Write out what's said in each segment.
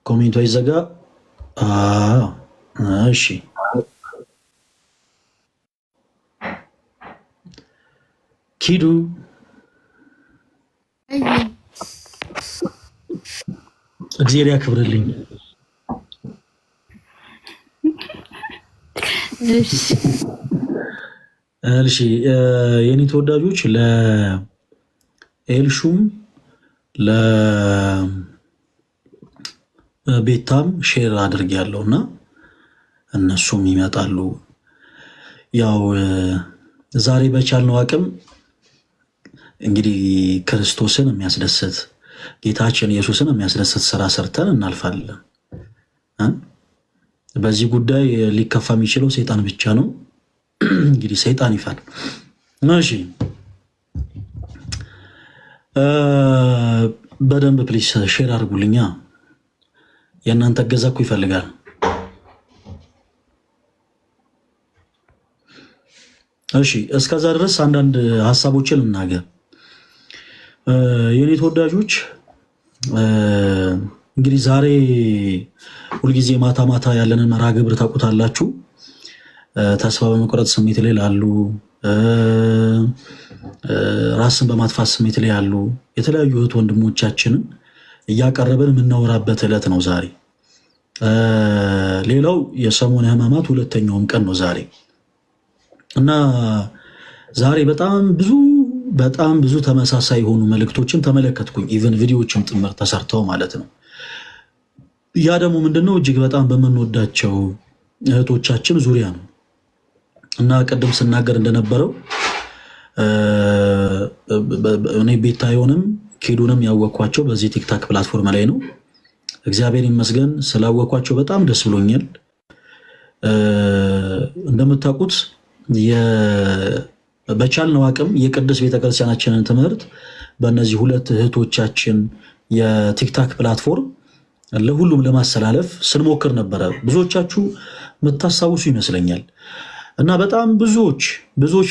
ኮሜንቷ ይዘጋ። እሺ ኪዱ እግዚአብሔር ያክብርልኝ። እሺ የኔ ተወዳጆች ለኤልሹም ለቤታም ሼር አድርጌያለሁና እነሱም ይመጣሉ። ያው ዛሬ በቻልነው አቅም እንግዲህ ክርስቶስን የሚያስደስት ጌታችን ኢየሱስን የሚያስደስት ስራ ሰርተን እናልፋለን። በዚህ ጉዳይ ሊከፋ የሚችለው ሰይጣን ብቻ ነው። እንግዲህ ሰይጣን ይፋል። እሺ በደንብ ፕሊስ ሼር አድርጉልኛ። የእናንተ እገዛ እኮ ይፈልጋል። እሺ እስከዛ ድረስ አንዳንድ ሀሳቦችን ልናገር። የኔ ተወዳጆች እንግዲህ ዛሬ ሁልጊዜ ማታ ማታ ያለንን መርሃ ግብር ታውቁታላችሁ። ተስፋ በመቁረጥ ስሜት ላይ ላሉ፣ ራስን በማጥፋት ስሜት ላይ ያሉ የተለያዩ እህት ወንድሞቻችንን እያቀረብን የምናወራበት ዕለት ነው ዛሬ። ሌላው የሰሙነ ሕማማት ሁለተኛውም ቀን ነው ዛሬ እና ዛሬ በጣም ብዙ ተመሳሳይ የሆኑ መልእክቶችን ተመለከትኩኝ። ኢቨን ቪዲዮዎችም ጥምር ተሰርተው ማለት ነው። ያ ደግሞ ምንድነው እጅግ በጣም በምንወዳቸው እህቶቻችን ዙሪያ ነው እና ቅድም ስናገር እንደነበረው እኔ ቤታዮንም ኪዱንም ያወቅኳቸው በዚህ ቲክታክ ፕላትፎርም ላይ ነው። እግዚአብሔር ይመስገን ስላወቅኳቸው በጣም ደስ ብሎኛል። እንደምታውቁት በቻልነው አቅም የቅድስት ቤተክርስቲያናችንን ትምህርት በእነዚህ ሁለት እህቶቻችን የቲክታክ ፕላትፎርም ለሁሉም ለማስተላለፍ ስንሞክር ነበረ። ብዙዎቻችሁ የምታስታውሱ ይመስለኛል እና በጣም ብዙዎች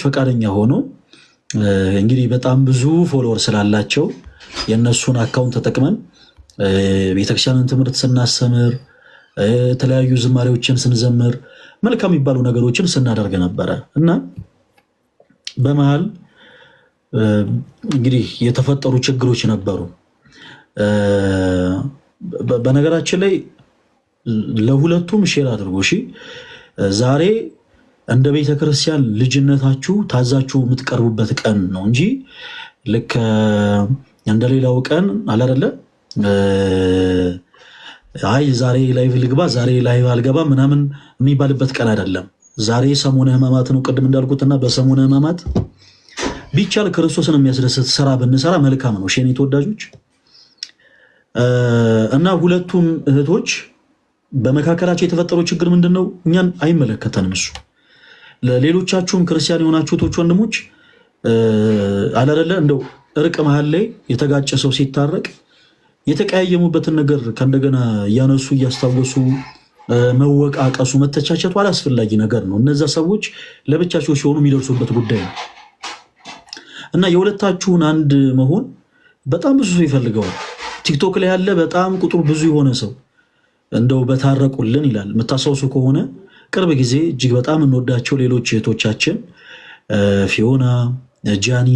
ፈቃደኛ ሆነው እንግዲህ በጣም ብዙ ፎሎወር ስላላቸው የእነሱን አካውንት ተጠቅመን ቤተክርስቲያንን ትምህርት ስናስተምር፣ የተለያዩ ዝማሬዎችን ስንዘምር፣ መልካም የሚባሉ ነገሮችን ስናደርግ ነበረ እና በመሃል እንግዲህ የተፈጠሩ ችግሮች ነበሩ። በነገራችን ላይ ለሁለቱም ሼር አድርጎ እሺ። ዛሬ እንደ ቤተክርስቲያን ልጅነታችሁ ታዛችሁ የምትቀርቡበት ቀን ነው እንጂ ልክ እንደሌላው ቀን አላደለ አይ ዛሬ ላይቭ ልግባ ዛሬ ላይቭ አልገባ ምናምን የሚባልበት ቀን አይደለም። ዛሬ ሰሙነ ሕማማት ነው ቅድም እንዳልኩትና በሰሙነ ሕማማት ቢቻል ክርስቶስን የሚያስደስት ስራ ብንሰራ መልካም ነው። ሼኔ ተወዳጆች እና ሁለቱም እህቶች በመካከላቸው የተፈጠረው ችግር ምንድነው? እኛን አይመለከተንም እሱ። ለሌሎቻችሁም ክርስቲያን የሆናችሁ እህቶች ወንድሞች አላደለ እንደው እርቅ መሃል ላይ የተጋጨ ሰው ሲታረቅ የተቀያየሙበትን ነገር ከእንደገና እያነሱ እያስታወሱ መወቃቀሱ መተቻቸቱ አላስፈላጊ ነገር ነው። እነዛ ሰዎች ለብቻቸው ሲሆኑ የሚደርሱበት ጉዳይ ነው እና የሁለታችሁን አንድ መሆን በጣም ብዙ ሰው ይፈልገዋል። ቲክቶክ ላይ ያለ በጣም ቁጥሩ ብዙ የሆነ ሰው እንደው በታረቁልን ይላል። የምታስታውሱ ከሆነ ቅርብ ጊዜ እጅግ በጣም እንወዳቸው ሌሎች እህቶቻችን ፊዮና፣ ጃኒ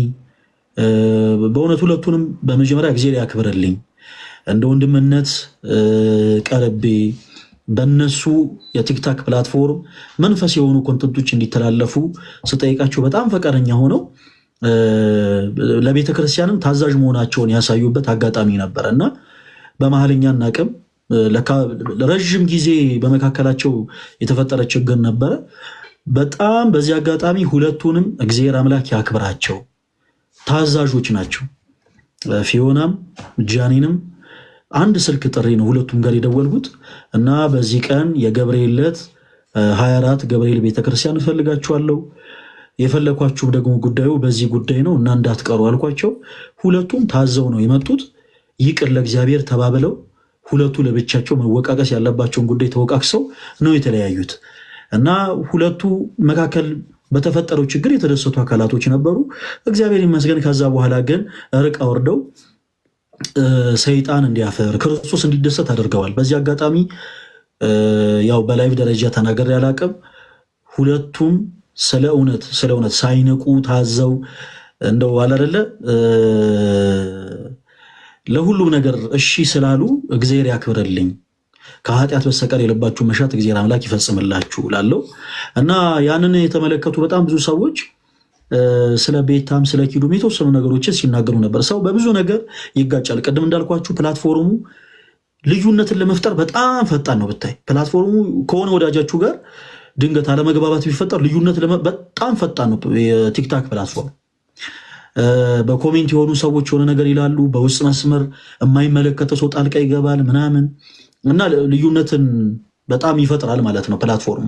በእውነት ሁለቱንም በመጀመሪያ ጊዜ ያክብርልኝ እንደ ወንድምነት ቀርቤ በነሱ የቲክታክ ፕላትፎርም መንፈስ የሆኑ ኮንተንቶች እንዲተላለፉ ስጠይቃቸው በጣም ፈቃደኛ ሆነው ለቤተ ክርስቲያንም ታዛዥ መሆናቸውን ያሳዩበት አጋጣሚ ነበረ እና በመሀልኛና አቅም ለረዥም ጊዜ በመካከላቸው የተፈጠረ ችግር ነበረ። በጣም በዚህ አጋጣሚ ሁለቱንም እግዚአብሔር አምላክ ያክብራቸው፣ ታዛዦች ናቸው። ፊዮናም ጃኒንም አንድ ስልክ ጥሪ ነው ሁለቱም ጋር የደወልኩት እና በዚህ ቀን የገብርኤል ዕለት 24 ገብርኤል ቤተክርስቲያን እፈልጋችኋለሁ፣ የፈለኳችሁም ደግሞ ጉዳዩ በዚህ ጉዳይ ነው እና እንዳትቀሩ አልኳቸው። ሁለቱም ታዘው ነው የመጡት። ይቅር ለእግዚአብሔር ተባብለው ሁለቱ ለብቻቸው መወቃቀስ ያለባቸውን ጉዳይ ተወቃቅሰው ነው የተለያዩት እና ሁለቱ መካከል በተፈጠረው ችግር የተደሰቱ አካላቶች ነበሩ። እግዚአብሔር ይመስገን። ከዛ በኋላ ግን ርቅ አወርደው ሰይጣን እንዲያፈር ክርስቶስ እንዲደሰት አድርገዋል። በዚህ አጋጣሚ ያው በላይቭ ደረጃ ተናገር ያላቅም ሁለቱም ስለ እውነት ሳይነቁ ታዘው እንደው አላደለ ለሁሉም ነገር እሺ ስላሉ እግዚአብሔር ያክብርልኝ፣ ከኃጢአት በስተቀር የልባችሁ መሻት እግዚአብሔር አምላክ ይፈጽምላችሁ ላለው እና ያንን የተመለከቱ በጣም ብዙ ሰዎች ስለ ቤታም ስለ ኪዱም የተወሰኑ ነገሮችን ሲናገሩ ነበር። ሰው በብዙ ነገር ይጋጫል። ቅድም እንዳልኳችሁ ፕላትፎርሙ ልዩነትን ለመፍጠር በጣም ፈጣን ነው። ብታይ ፕላትፎርሙ ከሆነ ወዳጃችሁ ጋር ድንገት አለመግባባት ቢፈጠር ልዩነት በጣም ፈጣን ነው። የቲክታክ ፕላትፎርም በኮሜንት የሆኑ ሰዎች የሆነ ነገር ይላሉ፣ በውስጥ መስመር የማይመለከተው ሰው ጣልቃ ይገባል ምናምን እና ልዩነትን በጣም ይፈጥራል ማለት ነው ፕላትፎርሙ።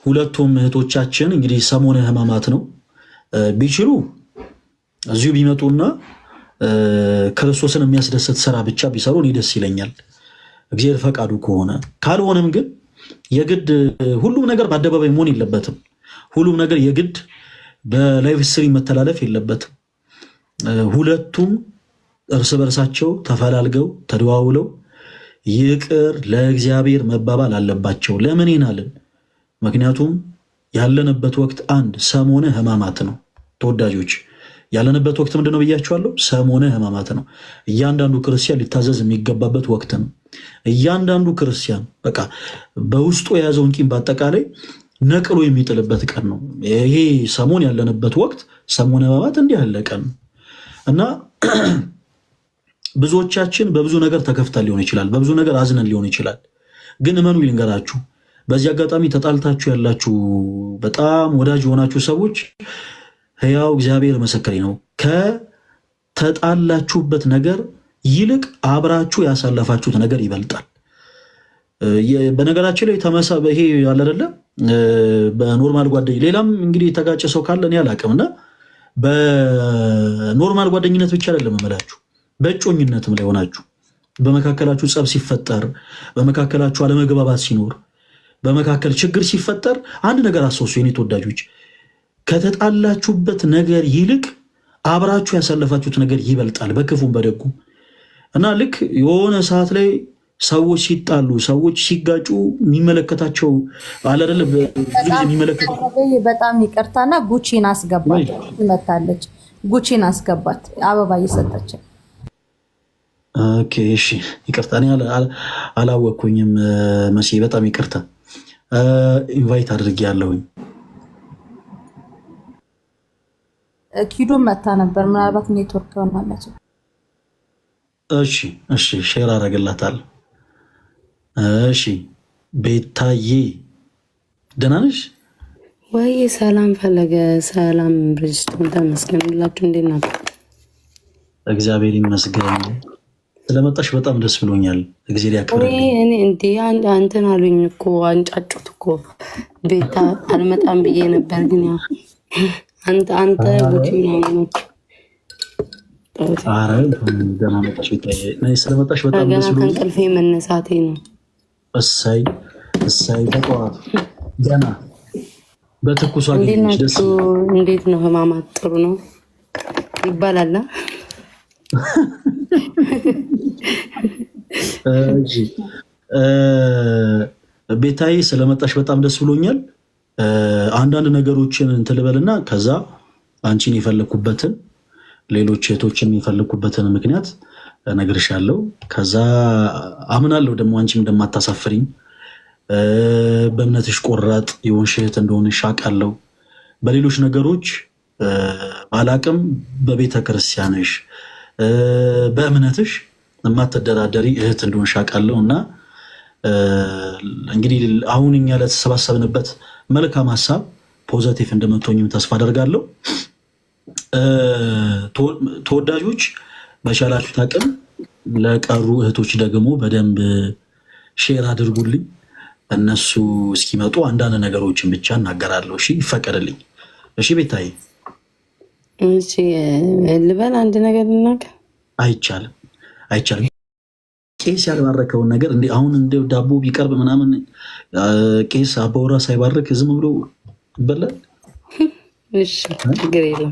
ሁለቱም እህቶቻችን እንግዲህ ሰሞነ ሕማማት ነው። ቢችሉ እዚሁ ቢመጡና ክርስቶስን የሚያስደስት ስራ ብቻ ቢሰሩ እኔ ደስ ይለኛል፣ እግዚአብሔር ፈቃዱ ከሆነ። ካልሆነም ግን የግድ ሁሉም ነገር በአደባባይ መሆን የለበትም። ሁሉም ነገር የግድ በላይቭ ስትሪም መተላለፍ የለበትም። ሁለቱም እርስ በርሳቸው ተፈላልገው ተደዋውለው ይቅር ለእግዚአብሔር መባባል አለባቸው። ለምን ይናልን? ምክንያቱም ያለንበት ወቅት አንድ ሰሞነ ሕማማት ነው። ተወዳጆች ያለንበት ወቅት ምንድነው ብያችኋለሁ? ሰሞነ ሕማማት ነው። እያንዳንዱ ክርስቲያን ሊታዘዝ የሚገባበት ወቅት ነው። እያንዳንዱ ክርስቲያን በቃ በውስጡ የያዘውን ቂም በአጠቃላይ ነቅሎ የሚጥልበት ቀን ነው። ይሄ ሰሞን ያለንበት ወቅት ሰሞነ ሕማማት እንዲህ ያለ ቀን ነው እና ብዙዎቻችን በብዙ ነገር ተከፍተን ሊሆን ይችላል፣ በብዙ ነገር አዝነን ሊሆን ይችላል። ግን እመኑ ልንገራችሁ፣ በዚህ አጋጣሚ ተጣልታችሁ ያላችሁ በጣም ወዳጅ የሆናችሁ ሰዎች ሕያው እግዚአብሔር መሰከሬ ነው፣ ከተጣላችሁበት ነገር ይልቅ አብራችሁ ያሳለፋችሁት ነገር ይበልጣል። በነገራችን ላይ ይሄ ያለ አይደለ በኖርማል ጓደኝ ሌላም እንግዲህ የተጋጨ ሰው ካለ እኔ አላውቅምና በኖርማል ጓደኝነት ብቻ አይደለም እምላችሁ፣ በእጮኝነትም ላይ ሆናችሁ በመካከላችሁ ጸብ ሲፈጠር፣ በመካከላችሁ አለመግባባት ሲኖር፣ በመካከል ችግር ሲፈጠር አንድ ነገር አስታውሱ የኔ ተወዳጆች፣ ከተጣላችሁበት ነገር ይልቅ አብራችሁ ያሳለፋችሁት ነገር ይበልጣል፣ በክፉም በደጉም እና ልክ የሆነ ሰዓት ላይ ሰዎች ሲጣሉ ሰዎች ሲጋጩ የሚመለከታቸው አላደለ በጣም ይቅርታና ጉቺን አስገባት መታለች። ጉቺን አስገባት አበባ እየሰጠች። ኦኬ እሺ፣ ይቅርታ እኔ አላወቅኩኝም መሲ፣ በጣም ይቅርታ። ኢንቫይት አድርጌ ያለሁኝ ኪዱም መታ ነበር፣ ምናልባት ኔትወርክ ሆናለች። እሺ እሺ፣ ሼር አደርግላታለሁ። እሺ ቤታዬ ደህና ነሽ ወይ? ሰላም ፈለገ፣ ሰላም ብሪጅስቶን፣ ተመስገንላችሁ። እንዴት ናችሁ? እግዚአብሔር ይመስገን። ስለመጣሽ በጣም ደስ ብሎኛል። እግዚአብሔር ያክብርልኝ። እኔ እንዴ አንተን አሉኝ እኮ አንጫጩት እኮ ቤታ አልመጣም ብዬ ነበር፣ ግን ያው አንተ ጉቺ ምናምን ነው። ኧረ ደህና መጣሽ ቤታዬ። ስለመጣሽ በጣም ደስ ብሎኛል። ከእንቅልፌ መነሳቴ ነው። እሰይ እሰይ፣ በጠዋቱ ገና በትኩሱ አገኘሽ። ደስ እንዴት ነው ሕማማት? ጥሩ ነው ይባላል። ቤታዬ ስለመጣሽ በጣም ደስ ብሎኛል። አንዳንድ ነገሮችን እንትን ልበልና ከዛ አንቺን የፈለኩበትን ሌሎች እህቶችን የፈለኩበትን ምክንያት እነግርሻለሁ። ከዛ አምናለሁ ደግሞ አንቺም እንደማታሳፍሪኝ፣ በእምነትሽ ቆራጥ የሆንሽ እህት እንደሆንሽ አውቃለሁ። በሌሎች ነገሮች ባላቅም በቤተ ክርስቲያንሽ በእምነትሽ የማትደራደሪ እህት እንደሆንሽ አውቃለሁ እና እንግዲህ አሁን እኛ ለተሰባሰብንበት መልካም ሀሳብ ፖዘቲቭ እንደምትሆኝም ተስፋ አደርጋለሁ። ተወዳጆች በቻላችሁት አቅም ለቀሩ እህቶች ደግሞ በደንብ ሼር አድርጉልኝ። እነሱ እስኪመጡ አንዳንድ ነገሮችን ብቻ እናገራለሁ። እሺ ይፈቀድልኝ? እሺ ቤታዬ። እሺ ልበል አንድ ነገር ልናገር? አይቻልም አይቻልም። ቄስ ያልባረከውን ነገር እንደ አሁን እንደ ዳቦ ቢቀርብ ምናምን ቄስ አባወራ ሳይባርክ ዝም ብሎ ይበላል? እሺ ችግር የለም።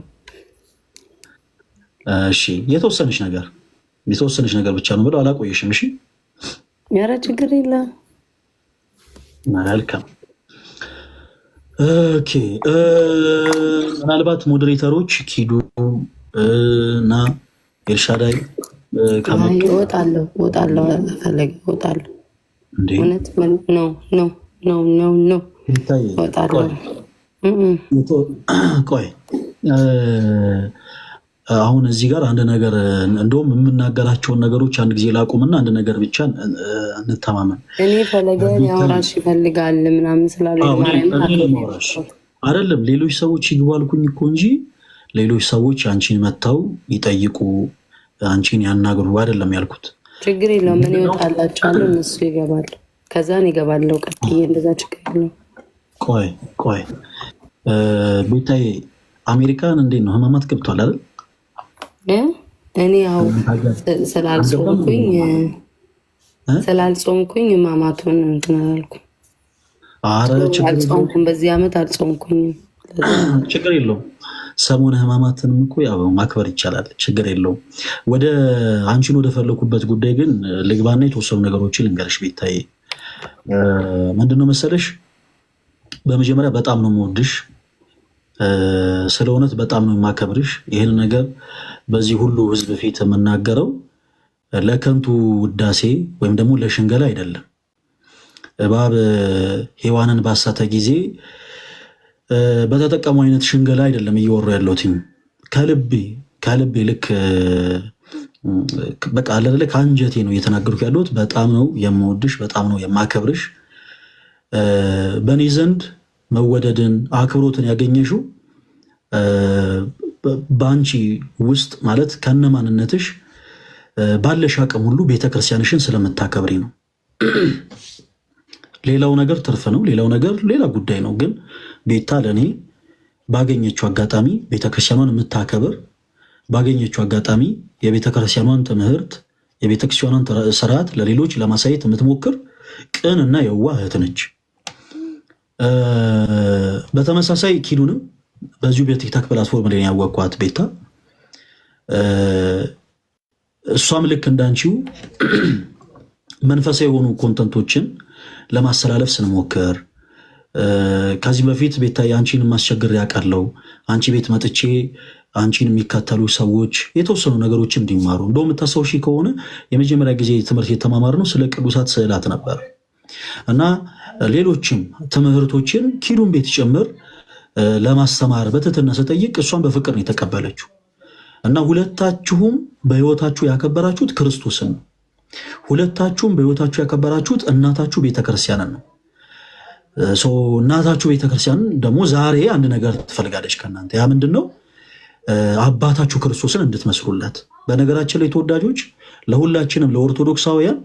እሺ የተወሰነች ነገር ብቻ ነው ብለው አላቆየሽም። እሺ ኧረ ችግር የለም። መልካም ኦኬ። ምናልባት ሞዴሬተሮች ኪዱ እና ኤልሻዳይ እወጣለሁ ፈለገ እወጣለሁ። እውነት ነው እወጣለሁ። ቆይ አሁን እዚህ ጋር አንድ ነገር እንደውም የምናገራቸውን ነገሮች አንድ ጊዜ ላቁምና አንድ ነገር ብቻ እንተማመን። እኔ ፈለገ ያወራሽ ይፈልጋል ምናምን ስላለ አይደለም ሌሎች ሰዎች ይግቡ አልኩኝ እኮ እንጂ ሌሎች ሰዎች አንቺን መጥተው ይጠይቁ አንቺን ያናግሩ አይደለም ያልኩት። ችግር የለውም። እኔ እወጣላቸዋለሁ፣ እነሱ ይገባሉ፣ ከዛን ይገባለው ቀጥዬ። እንደዛ ችግር የለውም። ቆይ ቤታዬ አሜሪካን እንዴት ነው? ህማማት ገብቷል አይደል? እኔ ያው ስላልጾምኩኝ ህማማቱን እንትን አላልኩም። አልጾምኩም፣ በዚህ ዓመት አልጾምኩኝም። ችግር የለውም። ሰሞነ ህማማትንም እኮ ያው ማክበር ይቻላል፣ ችግር የለውም። ወደ አንቺን ወደ ፈለኩበት ጉዳይ ግን ልግባና የተወሰኑ ነገሮችን ልንገርሽ ቤታዬ። ምንድነው መሰለሽ፣ በመጀመሪያ በጣም ነው የምወድሽ፣ ስለ እውነት በጣም ነው የማከብርሽ። ይህን ነገር በዚህ ሁሉ ህዝብ ፊት የምናገረው ለከንቱ ውዳሴ ወይም ደግሞ ለሽንገላ አይደለም። እባብ ሔዋንን ባሳተ ጊዜ በተጠቀሙ አይነት ሽንገላ አይደለም እየወሩ ያለሁት። ከልቤ ልክ በቃ አለለ ከአንጀቴ ነው እየተናገርኩ ያለሁት። በጣም ነው የምወድሽ፣ በጣም ነው የማከብርሽ። በእኔ ዘንድ መወደድን አክብሮትን ያገኘሽው በአንቺ ውስጥ ማለት ከነማንነትሽ ባለሽ አቅም ሁሉ ቤተክርስቲያንሽን ስለምታከብሪ ነው። ሌላው ነገር ትርፍ ነው። ሌላው ነገር ሌላ ጉዳይ ነው። ግን ቤታ ለእኔ ባገኘችው አጋጣሚ ቤተክርስቲያኗን የምታከብር፣ ባገኘችው አጋጣሚ የቤተክርስቲያኗን ትምህርት፣ የቤተክርስቲያኗን ስርዓት ለሌሎች ለማሳየት የምትሞክር ቅን እና የዋህ እህት ነች። በተመሳሳይ ኪዱንም በዚሁ በቲክታክ ፕላትፎርም ላይ ያወቅኳት ቤታ እሷም ልክ እንዳንቺው መንፈሳዊ የሆኑ ኮንተንቶችን ለማስተላለፍ ስንሞክር ከዚህ በፊት ቤታ የአንቺን ማስቸግር ያውቃለው። አንቺ ቤት መጥቼ አንቺን የሚከተሉ ሰዎች የተወሰኑ ነገሮችን እንዲማሩ እንደውም የምታስታውሺ ከሆነ የመጀመሪያ ጊዜ ትምህርት የተማማርነው ስለ ቅዱሳት ስዕላት ነበር እና ሌሎችም ትምህርቶችን ኪዱን ቤት ጭምር ለማስተማር በትህትና ስጠይቅ እሷን በፍቅር ነው የተቀበለችው። እና ሁለታችሁም በህይወታችሁ ያከበራችሁት ክርስቶስን ነው። ሁለታችሁም በህይወታችሁ ያከበራችሁት እናታችሁ ቤተክርስቲያንን ነው። እናታችሁ ቤተክርስቲያን ደግሞ ዛሬ አንድ ነገር ትፈልጋለች ከእናንተ። ያ ምንድን ነው? አባታችሁ ክርስቶስን እንድትመስሉለት። በነገራችን ላይ ተወዳጆች፣ ለሁላችንም ለኦርቶዶክሳውያን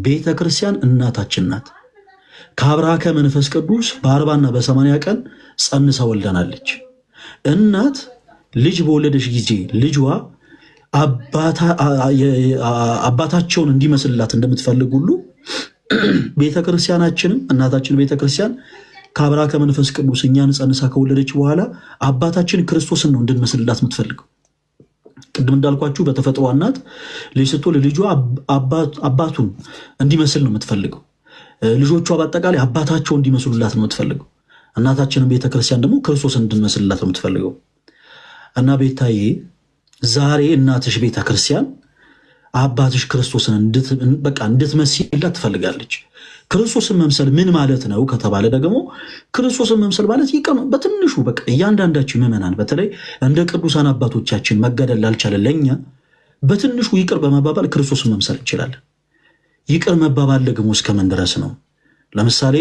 ቤተክርስቲያን እናታችን ናት። ከአብራከ መንፈስ ቅዱስ በ40 እና በ80 ቀን ጸንሳ ወልደናለች። እናት ልጅ በወለደች ጊዜ ልጇ አባታቸውን እንዲመስልላት እንደምትፈልግ ሁሉ ቤተክርስቲያናችንም እናታችን ቤተክርስቲያን ከአብራከ መንፈስ ቅዱስ እኛን ጸንሳ ከወለደች በኋላ አባታችን ክርስቶስን ነው እንድንመስልላት የምትፈልገው። ቅድም እንዳልኳችሁ በተፈጥሮ እናት ልጅ ስትወልድ ልጇ አባቱን እንዲመስል ነው የምትፈልገው። ልጆቿ በአጠቃላይ አባታቸው እንዲመስሉላት ነው የምትፈልገው። እናታችንን ቤተክርስቲያን ደግሞ ክርስቶስን እንድንመስልላት ነው የምትፈልገው። እና ቤታዬ ዛሬ እናትሽ ቤተክርስቲያን አባትሽ ክርስቶስን እንድትመስላት ትፈልጋለች። ክርስቶስን መምሰል ምን ማለት ነው ከተባለ ደግሞ ክርስቶስን መምሰል ማለት በትንሹ በቃ እያንዳንዳችን ምዕመናን በተለይ እንደ ቅዱሳን አባቶቻችን መገደል ላልቻለ ለእኛ በትንሹ ይቅር በመባባል ክርስቶስን መምሰል እንችላለን። ይቅር መባባል ደግሞ እስከምን ድረስ ነው? ለምሳሌ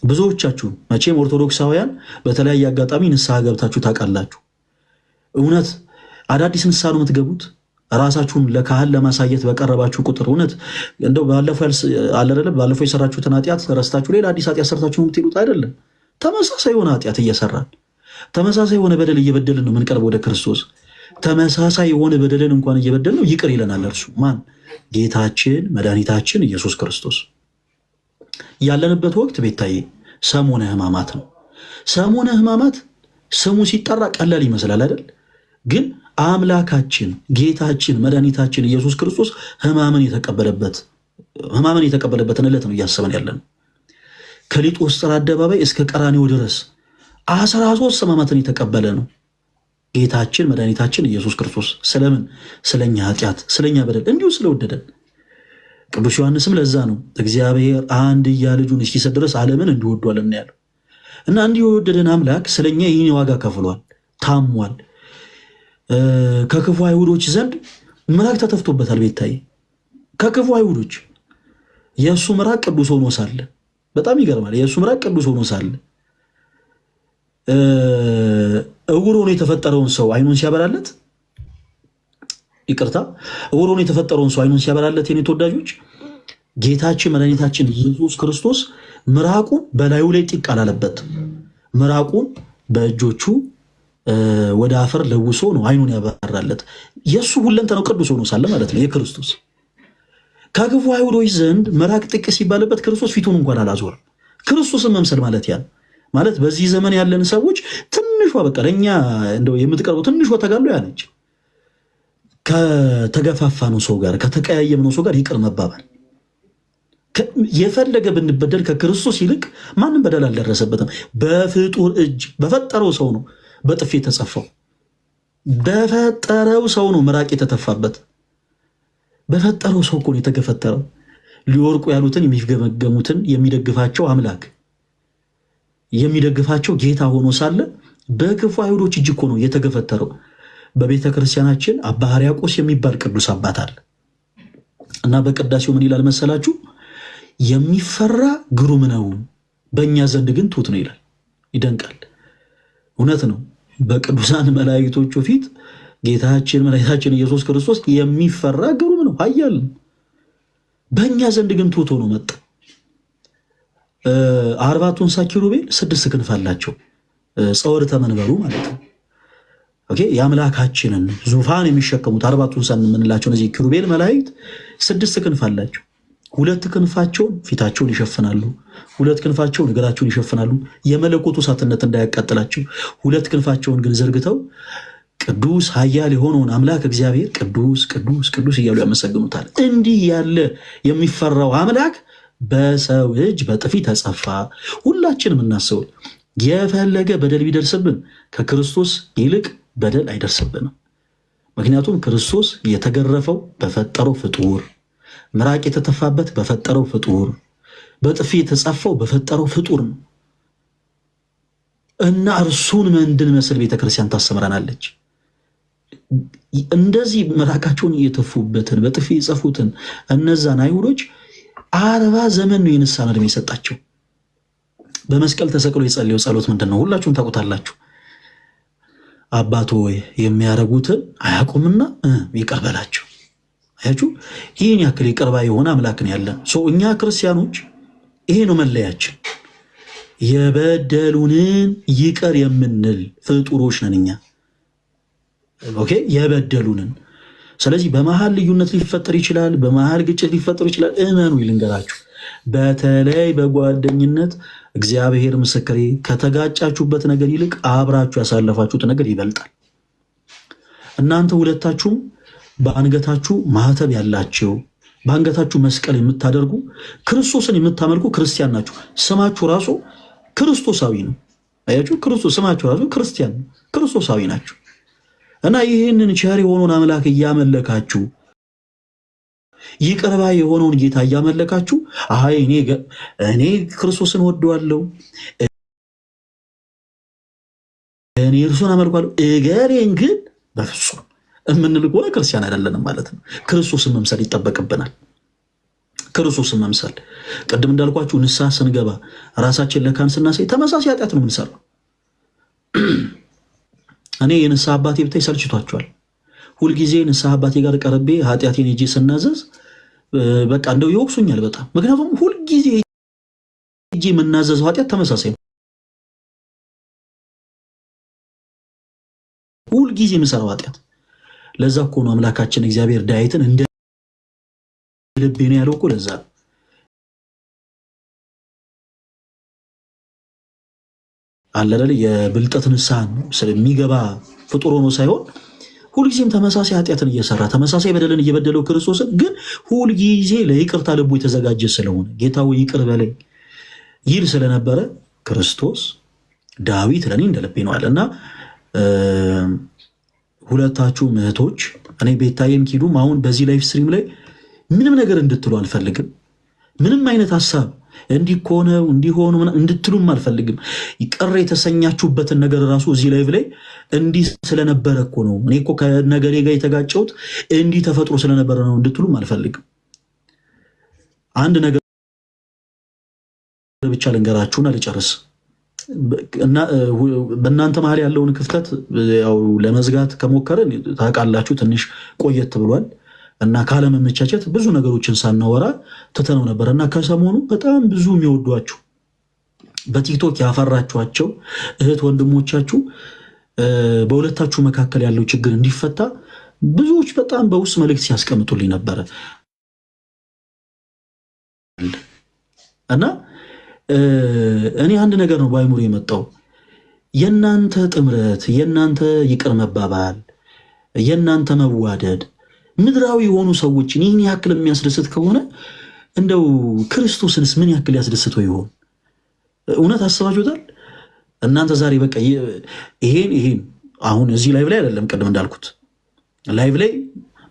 ብዙዎቻችሁ መቼም ኦርቶዶክሳውያን በተለያየ አጋጣሚ ንስሐ ገብታችሁ ታውቃላችሁ። እውነት አዳዲስ ንስሐ ነው የምትገቡት? ራሳችሁን ለካህን ለማሳየት በቀረባችሁ ቁጥር እውነት እንደው ባለፈው የሰራችሁትን ኃጢአት ረስታችሁ ሌላ አዲስ ኃጢአት ሰርታችሁ የምትሄዱት አይደለም። ተመሳሳይ የሆነ ኃጢአት እየሰራን ተመሳሳይ የሆነ በደል እየበደልን ነው የምንቀርበው ወደ ክርስቶስ። ተመሳሳይ የሆነ በደልን እንኳን እየበደልን ነው ይቅር ይለናል እርሱ ማን? ጌታችን መድኃኒታችን ኢየሱስ ክርስቶስ። ያለንበት ወቅት ቤታዬ ሰሞነ ሕማማት ነው። ሰሞነ ሕማማት ስሙ ሲጠራ ቀላል ይመስላል አይደል? ግን አምላካችን ጌታችን መድኃኒታችን ኢየሱስ ክርስቶስ ሕማምን የተቀበለበትን ዕለት ነው እያሰበን ያለን። ከሊጦስጥራ አደባባይ እስከ ቀራንዮ ድረስ 13 ሕማማትን የተቀበለ ነው ጌታችን መድኃኒታችን ኢየሱስ ክርስቶስ። ስለምን? ስለኛ ኃጢአት፣ ስለኛ በደል እንዲሁ ስለወደደን። ቅዱስ ዮሐንስም ለዛ ነው እግዚአብሔር አንድያ ልጁን እስኪሰጥ ድረስ ዓለምን እንዲወዷል ያለው እና እንዲሁ የወደደን አምላክ ስለኛ ይህን ዋጋ ከፍሏል፣ ታሟል። ከክፉ አይሁዶች ዘንድ ምራቅ ተተፍቶበታል። ቤታይ ከክፉ አይሁዶች የእሱ ምራቅ ቅዱስ ሆኖ ሳለ፣ በጣም ይገርማል። የእሱ ምራቅ ቅዱስ ሆኖ ሳለ እውር ሆኖ የተፈጠረውን ሰው አይኑን ሲያበራለት፣ ይቅርታ፣ እውር ሆኖ የተፈጠረውን ሰው አይኑን ሲያበራለት፣ የኔ ተወዳጆች ጌታችን መድኃኒታችን ኢየሱስ ክርስቶስ ምራቁን በላዩ ላይ ጢቅ አላለበት። ምራቁን በእጆቹ ወደ አፈር ለውሶ ነው አይኑን ያበራለት። የእሱ ሁለንተናው ቅዱስ ሆኖ ሳለ ማለት ነው የክርስቶስ። ከክፉ አይሁዶች ዘንድ ምራቅ ጢቅ ሲባልበት ክርስቶስ ፊቱን እንኳን አላዞርም። ክርስቶስን መምሰል ማለት ያን ማለት በዚህ ዘመን ያለን ሰዎች ትንሿ በቃ ለእኛ እንደው የምትቀርበው ትንሿ ተጋድሎ ያለች ከተገፋፋነው ሰው ጋር ከተቀያየምነው ሰው ጋር ይቅር መባባል። የፈለገ ብንበደል ከክርስቶስ ይልቅ ማንም በደል አልደረሰበትም። በፍጡር እጅ በፈጠረው ሰው ነው በጥፊ የተጸፋው። በፈጠረው ሰው ነው ምራቅ የተተፋበት። በፈጠረው ሰው እኮ ነው የተገፈተረው። ሊወርቁ ያሉትን የሚገመገሙትን የሚደግፋቸው አምላክ የሚደግፋቸው ጌታ ሆኖ ሳለ በክፉ አይሁዶች እጅ እኮ ነው የተገፈተረው። በቤተ ክርስቲያናችን አባ ሕርያቆስ የሚባል ቅዱስ አባት አለ እና በቅዳሴው ምን ይላል መሰላችሁ? የሚፈራ ግሩም ነው፣ በእኛ ዘንድ ግን ትሑት ነው ይላል። ይደንቃል። እውነት ነው። በቅዱሳን መላእክቶቹ ፊት ጌታችን መድኃኒታችን ኢየሱስ ክርስቶስ የሚፈራ ግሩም ነው፣ ኃያል ነው። በእኛ ዘንድ ግን ትሑት ሆኖ መጣ። 4 እንስሳ ኪሩቤል 6 ክንፍ አላቸው። ጸወርተ መንበሩ ማለት ነው። ኦኬ፣ የአምላካችንን ዙፋን የሚሸከሙት 4 እንስሳ የምንላቸው እነዚህ ኪሩቤል መላእክት 6 ክንፍ አላቸው። 2 ክንፋቸውን ፊታቸውን ይሸፍናሉ፣ 2 ክንፋቸውን እግራቸውን ይሸፍናሉ፣ የመለኮቱ እሳትነት እንዳያቃጥላቸው። 2 ክንፋቸውን ግን ዘርግተው ቅዱስ ኃያል የሆነውን አምላክ እግዚአብሔር ቅዱስ ቅዱስ ቅዱስ እያሉ ያመሰግኑታል። እንዲህ ያለ የሚፈራው አምላክ በሰው እጅ በጥፊ ተጸፋ። ሁላችንም እናስበው፣ የፈለገ በደል ቢደርስብን ከክርስቶስ ይልቅ በደል አይደርስብንም። ምክንያቱም ክርስቶስ የተገረፈው በፈጠረው ፍጡር፣ ምራቅ የተተፋበት በፈጠረው ፍጡር፣ በጥፊ የተጻፈው በፈጠረው ፍጡር ነው እና እርሱን እንድንመስል ቤተክርስቲያን ታስተምረናለች። እንደዚህ ምራቃቸውን እየተፉበትን በጥፊ የጸፉትን እነዛን አይሁዶች 40 ዘመን ነው የንስሐ ዕድሜ የሰጣቸው። በመስቀል ተሰቅሎ የጸለየው ጸሎት ምንድን ነው? ሁላችሁም ታውቁታላችሁ። አባቶ ሆይ የሚያደርጉትን አያውቁምና ይቅር በላቸው። አያችሁ፣ ይህን ያክል ይቅር ባይ የሆነ አምላክን ያለን እኛ ክርስቲያኖች ይሄ ነው መለያችን። የበደሉንን ይቅር የምንል ፍጡሮች ነን እኛ። ኦኬ፣ የበደሉንን። ስለዚህ በመሃል ልዩነት ሊፈጠር ይችላል፣ በመሃል ግጭት ሊፈጠር ይችላል። እመኑ ይልንገራችሁ፣ በተለይ በጓደኝነት እግዚአብሔር ምስክሬ ከተጋጫችሁበት ነገር ይልቅ አብራችሁ ያሳለፋችሁት ነገር ይበልጣል። እናንተ ሁለታችሁም በአንገታችሁ ማህተብ ያላቸው በአንገታችሁ መስቀል የምታደርጉ ክርስቶስን የምታመልኩ ክርስቲያን ናችሁ። ስማችሁ ራሱ ክርስቶሳዊ ነው። አያችሁ፣ ክርስቶስ ስማችሁ ራሱ ክርስቲያን ነው፣ ክርስቶሳዊ ናችሁ። እና ይህንን ቸር የሆነውን አምላክ እያመለካችሁ ይቅር ባይ የሆነውን ጌታ እያመለካችሁ አይ እኔ ክርስቶስን ወደዋለሁ፣ እኔ እርሱን አመልኳለሁ፣ እገሌን ግን በፍጹም የምንል ከሆነ ክርስቲያን አይደለንም ማለት ነው። ክርስቶስን መምሰል ይጠበቅብናል። ክርስቶስን መምሰል ቅድም እንዳልኳችሁ ንስሐ ስንገባ ራሳችን ለካን ስናሳይ ተመሳሳይ ኃጢአት ነው የምንሰራው። እኔ የንስሐ አባቴ ብታይ ሰልችቷቸዋል። ሁልጊዜ ንስሐ አባቴ ጋር ቀርቤ ኃጢአቴን ሄጄ ስናዘዝ በቃ እንደው ይወቅሱኛል በጣም። ምክንያቱም ሁልጊዜ ሄጄ የምናዘዘው ኃጢአት ተመሳሳይ ነው። ሁልጊዜ የምሰራው ኃጢአት። ለዛ እኮ ነው አምላካችን እግዚአብሔር ዳዊትን እንደ ልቤ ነው ያለው እኮ ለዛ አለለ የብልጠት ንስሐ ስለሚገባ ፍጡር ሆኖ ሳይሆን ሁልጊዜም ተመሳሳይ ኃጢአትን እየሰራ ተመሳሳይ በደልን እየበደለው ክርስቶስን ግን ሁልጊዜ ለይቅርታ ልቡ የተዘጋጀ ስለሆነ ጌታ ሆይ ይቅር በለኝ ይል ስለነበረ ክርስቶስ ዳዊት ለእኔ እንደ ልቤ ነው አለ እና ሁለታችሁም እህቶች እኔ ቤታዬም ኪዱም አሁን በዚህ ላይፍ ስትሪም ላይ ምንም ነገር እንድትሉ አልፈልግም። ምንም አይነት ሀሳብ እንዲኮነው እንዲሆኑ እንድትሉም አልፈልግም። ይቅር የተሰኛችሁበትን ነገር ራሱ እዚህ ላይቭ ላይ እንዲህ ስለነበረ እኮ ነው እኔ እኮ ከነገሬ ጋር የተጋጨሁት እንዲህ ተፈጥሮ ስለነበረ ነው እንድትሉም አልፈልግም። አንድ ነገር ብቻ ልንገራችሁና ልጨርስ እና በእናንተ መሀል ያለውን ክፍተት ያው ለመዝጋት ከሞከረን ታውቃላችሁ ትንሽ ቆየት ብሏል እና ካለመመቻቸት ብዙ ነገሮችን ሳናወራ ትተነው ነበር እና ከሰሞኑ በጣም ብዙ የሚወዷችሁ በቲክቶክ ያፈራችኋቸው እህት ወንድሞቻችሁ በሁለታችሁ መካከል ያለው ችግር እንዲፈታ ብዙዎች በጣም በውስጥ መልእክት ሲያስቀምጡልኝ ነበረ እና እኔ አንድ ነገር ነው ባይሙር የመጣው የናንተ ጥምረት የናንተ ይቅር መባባል የናንተ መዋደድ ምድራዊ የሆኑ ሰዎችን ይህን ያክል የሚያስደስት ከሆነ እንደው ክርስቶስንስ ምን ያክል ያስደስተው ይሆን? እውነት አስባችሁታል? እናንተ ዛሬ በቃ ይሄን አሁን እዚህ ላይቭ ላይ አይደለም ቀደም እንዳልኩት ላይቭ ላይ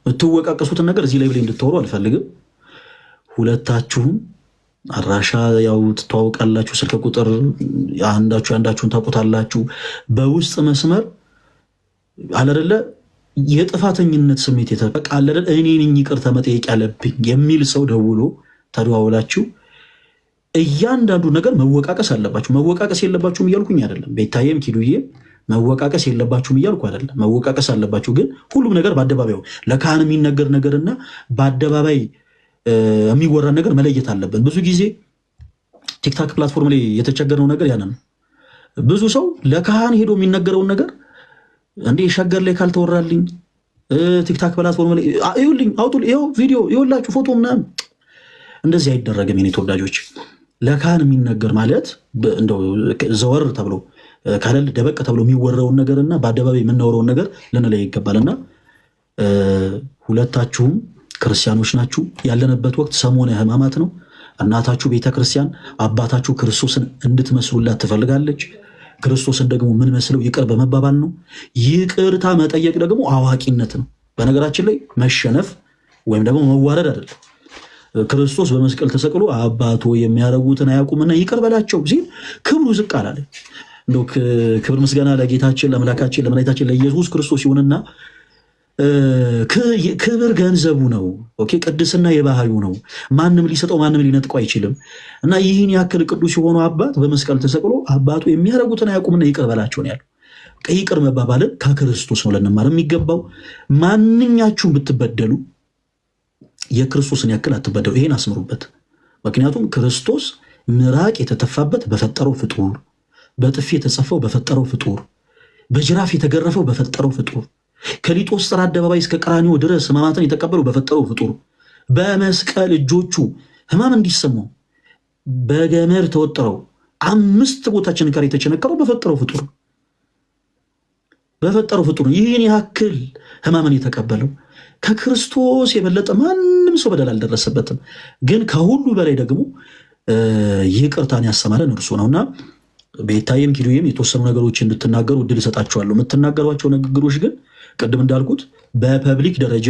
የምትወቃቀሱትን ነገር እዚህ ላይቭ ላይ እንድትወሩ አልፈልግም። ሁለታችሁም አድራሻ ያው ትተዋወቃላችሁ፣ ስልክ ቁጥር አንዳችሁን ታውቁታላችሁ። በውስጥ መስመር አለደለ የጥፋተኝነት ስሜት የተበቃለለ እኔ ነኝ ይቅርታ መጠየቅ ያለብኝ የሚል ሰው ደውሎ ተደዋውላችሁ እያንዳንዱ ነገር መወቃቀስ አለባችሁ። መወቃቀስ የለባችሁም እያልኩኝ አይደለም። ቤታዬም ኪዱዬም መወቃቀስ የለባችሁም እያልኩ አይደለም። መወቃቀስ አለባችሁ፣ ግን ሁሉም ነገር በአደባባዩ ለካህን የሚነገር ነገርና በአደባባይ የሚወራ ነገር መለየት አለብን። ብዙ ጊዜ ቲክታክ ፕላትፎርም ላይ የተቸገረው ነገር ያንን ነው። ብዙ ሰው ለካህን ሄዶ የሚነገረውን ነገር እንዴ ሸገር ላይ ካልተወራልኝ ቲክታክ ፕላትፎርም ላይ ይኸውልኝ አውጡልኝ፣ ይኸው ቪዲዮ ይኸውላችሁ ፎቶ ምናምን እንደዚህ አይደረግም። የኔ ተወዳጆች ለካህን የሚነገር ማለት እንደው ዘወር ተብሎ ካለል ደበቅ ተብሎ የሚወራውን ነገርና በአደባባይ የምናወራውን ነገር ልንለይ ይገባልና ሁለታችሁም ክርስቲያኖች ናችሁ። ያለንበት ወቅት ሰሞነ ሕማማት ነው። እናታችሁ ቤተክርስቲያን አባታችሁ ክርስቶስን እንድትመስሉላት ትፈልጋለች። ክርስቶስን ደግሞ ምን መስለው ይቅር በመባባል ነው። ይቅርታ መጠየቅ ደግሞ አዋቂነት ነው። በነገራችን ላይ መሸነፍ ወይም ደግሞ መዋረድ አይደለም። ክርስቶስ በመስቀል ተሰቅሎ አባቶ የሚያደርጉትን አያውቁምና ይቅር በላቸው ሲል ክብሩ ዝቅ አላለ። እንደው ክብር ምስጋና ለጌታችን ለአምላካችን ለመድኃኒታችን ለኢየሱስ ክርስቶስ ይሁንና ክብር ገንዘቡ ነው። ኦኬ፣ ቅድስና የባህሪው ነው። ማንም ሊሰጠው ማንም ሊነጥቀው አይችልም። እና ይህን ያክል ቅዱስ የሆኑ አባት በመስቀል ተሰቅሎ አባቱ የሚያደርጉትን አያውቁምና ይቅር በላቸው ነው ያለው። ይቅር መባባልን ከክርስቶስ ነው ልንማር የሚገባው። ማንኛችሁም ብትበደሉ የክርስቶስን ያክል አትበደሉ። ይሄን አስምሩበት። ምክንያቱም ክርስቶስ ምራቅ የተተፋበት በፈጠረው ፍጡር፣ በጥፊ የተጸፈው በፈጠረው ፍጡር፣ በጅራፍ የተገረፈው በፈጠረው ፍጡር፣ ከሊጦስጥራ አደባባይ እስከ ቀራንዮ ድረስ ሕማማትን የተቀበለው በፈጠረው ፍጡር፣ በመስቀል እጆቹ ሕማም እንዲሰማው በገመድ ተወጥረው 5 ቦታ ችንካር የተቸነከረው በፈጠረው ፍጡር ይህን ያክል ሕማምን የተቀበለው ከክርስቶስ የበለጠ ማንም ሰው በደል አልደረሰበትም። ግን ከሁሉ በላይ ደግሞ ይቅርታን ያሰማለን እርሱ ነውና ቤታዬም ኪዱዬም የተወሰኑ ነገሮች እንድትናገሩ እድል እሰጣችኋለሁ። የምትናገሯቸው ንግግሮች ግን ቅድም እንዳልኩት በፐብሊክ ደረጃ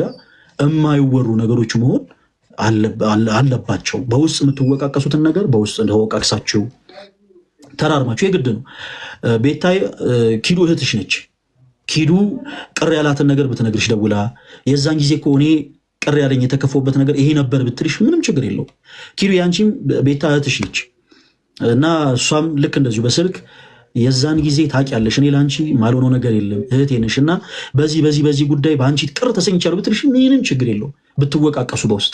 የማይወሩ ነገሮች መሆን አለባቸው። በውስጥ የምትወቃቀሱትን ነገር በውስጥ እንደወቃቅሳችሁ ተራርማችሁ የግድ ነው። ቤታዬ ኪዱ እህትሽ ነች። ኪዱ ቅር ያላትን ነገር ብትነግርሽ ደውላ የዛን ጊዜ እኮ እኔ ቅር ያለኝ የተከፈውበት ነገር ይሄ ነበር ብትልሽ ምንም ችግር የለው። ኪዱ ያንቺም ቤታ እህትሽ ነች እና እሷም ልክ እንደዚሁ በስልክ የዛን ጊዜ ታውቂያለሽ እኔ ለአንቺ ማልሆነው ነገር የለም እህቴ ነሽ እና በዚህ ጉዳይ በአንቺ ቅር ተሰኝቻለሁ ብትልሽ ምንም ችግር የለው። ብትወቃቀሱ በውስጥ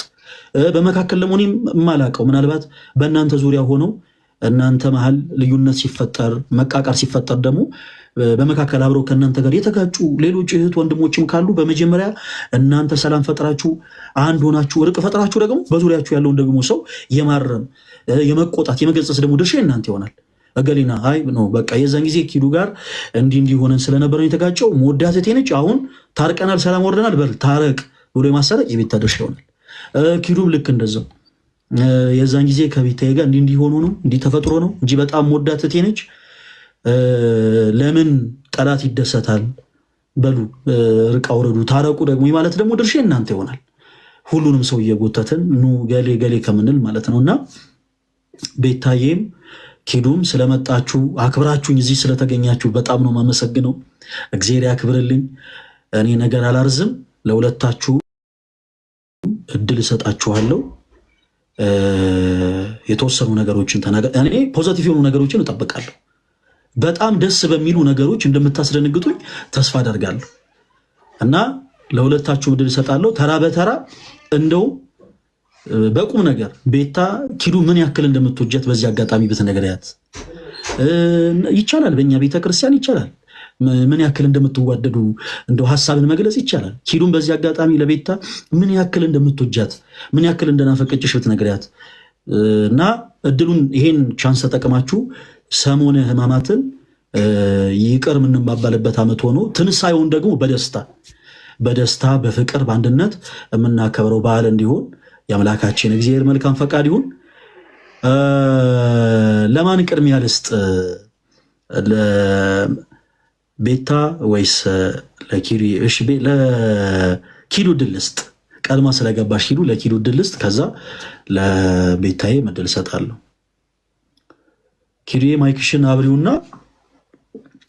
በመካከል ደግሞ እኔም የማላውቀው ምናልባት በእናንተ ዙሪያ ሆነው እናንተ መሀል ልዩነት ሲፈጠር መቃቃር ሲፈጠር ደግሞ በመካከል አብረው ከእናንተ ጋር የተጋጩ ሌሎች እህት ወንድሞችም ካሉ በመጀመሪያ እናንተ ሰላም ፈጥራችሁ አንድ ሆናችሁ እርቅ ፈጥራችሁ ደግሞ በዙሪያችሁ ያለውን ደግሞ ሰው የማረም የመቆጣት የመገሰጽ ደግሞ ድርሻ እናንተ ይሆናል። እገሊና አይ ነው በቃ የዛን ጊዜ ኪዱ ጋር እንዲህ ሆነን ስለነበር ነው የተጋጨው። መወዳት እቴነች አሁን ታርቀናል፣ ሰላም ወርደናል፣ በል ታረቅ ብሎ የማሰረቅ የቤታ ድርሻ ይሆናል። ኪዱም ልክ እንደዛው የዛን ጊዜ ከቤታዬ ጋር እንዲህ ሆኖ ነው እንዲህ ተፈጥሮ ነው እንጂ በጣም መወዳት እቴነች ለምን ጠላት ይደሰታል? በሉ ርቃ ወረዱ፣ ታረቁ ደግሞ ማለት ደግሞ ድርሻ እናንተ ይሆናል። ሁሉንም ሰው እየጎተትን ኑ ገሌ ገሌ ከምንል ማለት ነውና ቤታዬም ኪዱም ስለመጣችሁ አክብራችሁኝ እዚህ ስለተገኛችሁ በጣም ነው የማመሰግነው። እግዚአብሔር ያክብርልኝ። እኔ ነገር አላርዝም። ለሁለታችሁ እድል እሰጣችኋለሁ። የተወሰኑ ነገሮችን እኔ ፖዚቲቭ የሆኑ ነገሮችን እጠብቃለሁ። በጣም ደስ በሚሉ ነገሮች እንደምታስደነግጡኝ ተስፋ አደርጋለሁ እና ለሁለታችሁ እድል እሰጣለሁ ተራ በተራ እንደው በቁም ነገር ቤታ ኪዱ ምን ያክል እንደምትወጃት በዚህ አጋጣሚ ብትነግሪያት ይቻላል። በእኛ ቤተክርስቲያን ይቻላል። ምን ያክል እንደምትዋደዱ እንደው ሐሳብን መግለጽ ይቻላል። ኪዱን በዚህ አጋጣሚ ለቤታ ምን ያክል እንደምትወጃት ምን ያክል እንደናፈቀችሽ ብትነግሪያት እና እድሉን ይሄን ቻንስ ተጠቅማችሁ ሰሞነ ሕማማትን ይቅር የምንባባልበት ዓመት ሆኖ ትንሳኤውን ደግሞ በደስታ በፍቅር በአንድነት የምናከብረው በዓል እንዲሆን የአምላካችን እግዚአብሔር መልካም ፈቃድ ይሁን። ለማን ቅድሚያ ልስጥ? ለቤታ ወይስ ለኪዱ? እሺ ለኪዱ ድል ልስጥ። ቀድማ ስለገባሽ ኪዱ ለኪዱ ድል ልስጥ። ከዛ ለቤታዬ መድል እሰጣለሁ። ኪዱዬ ማይክሽን አብሪውና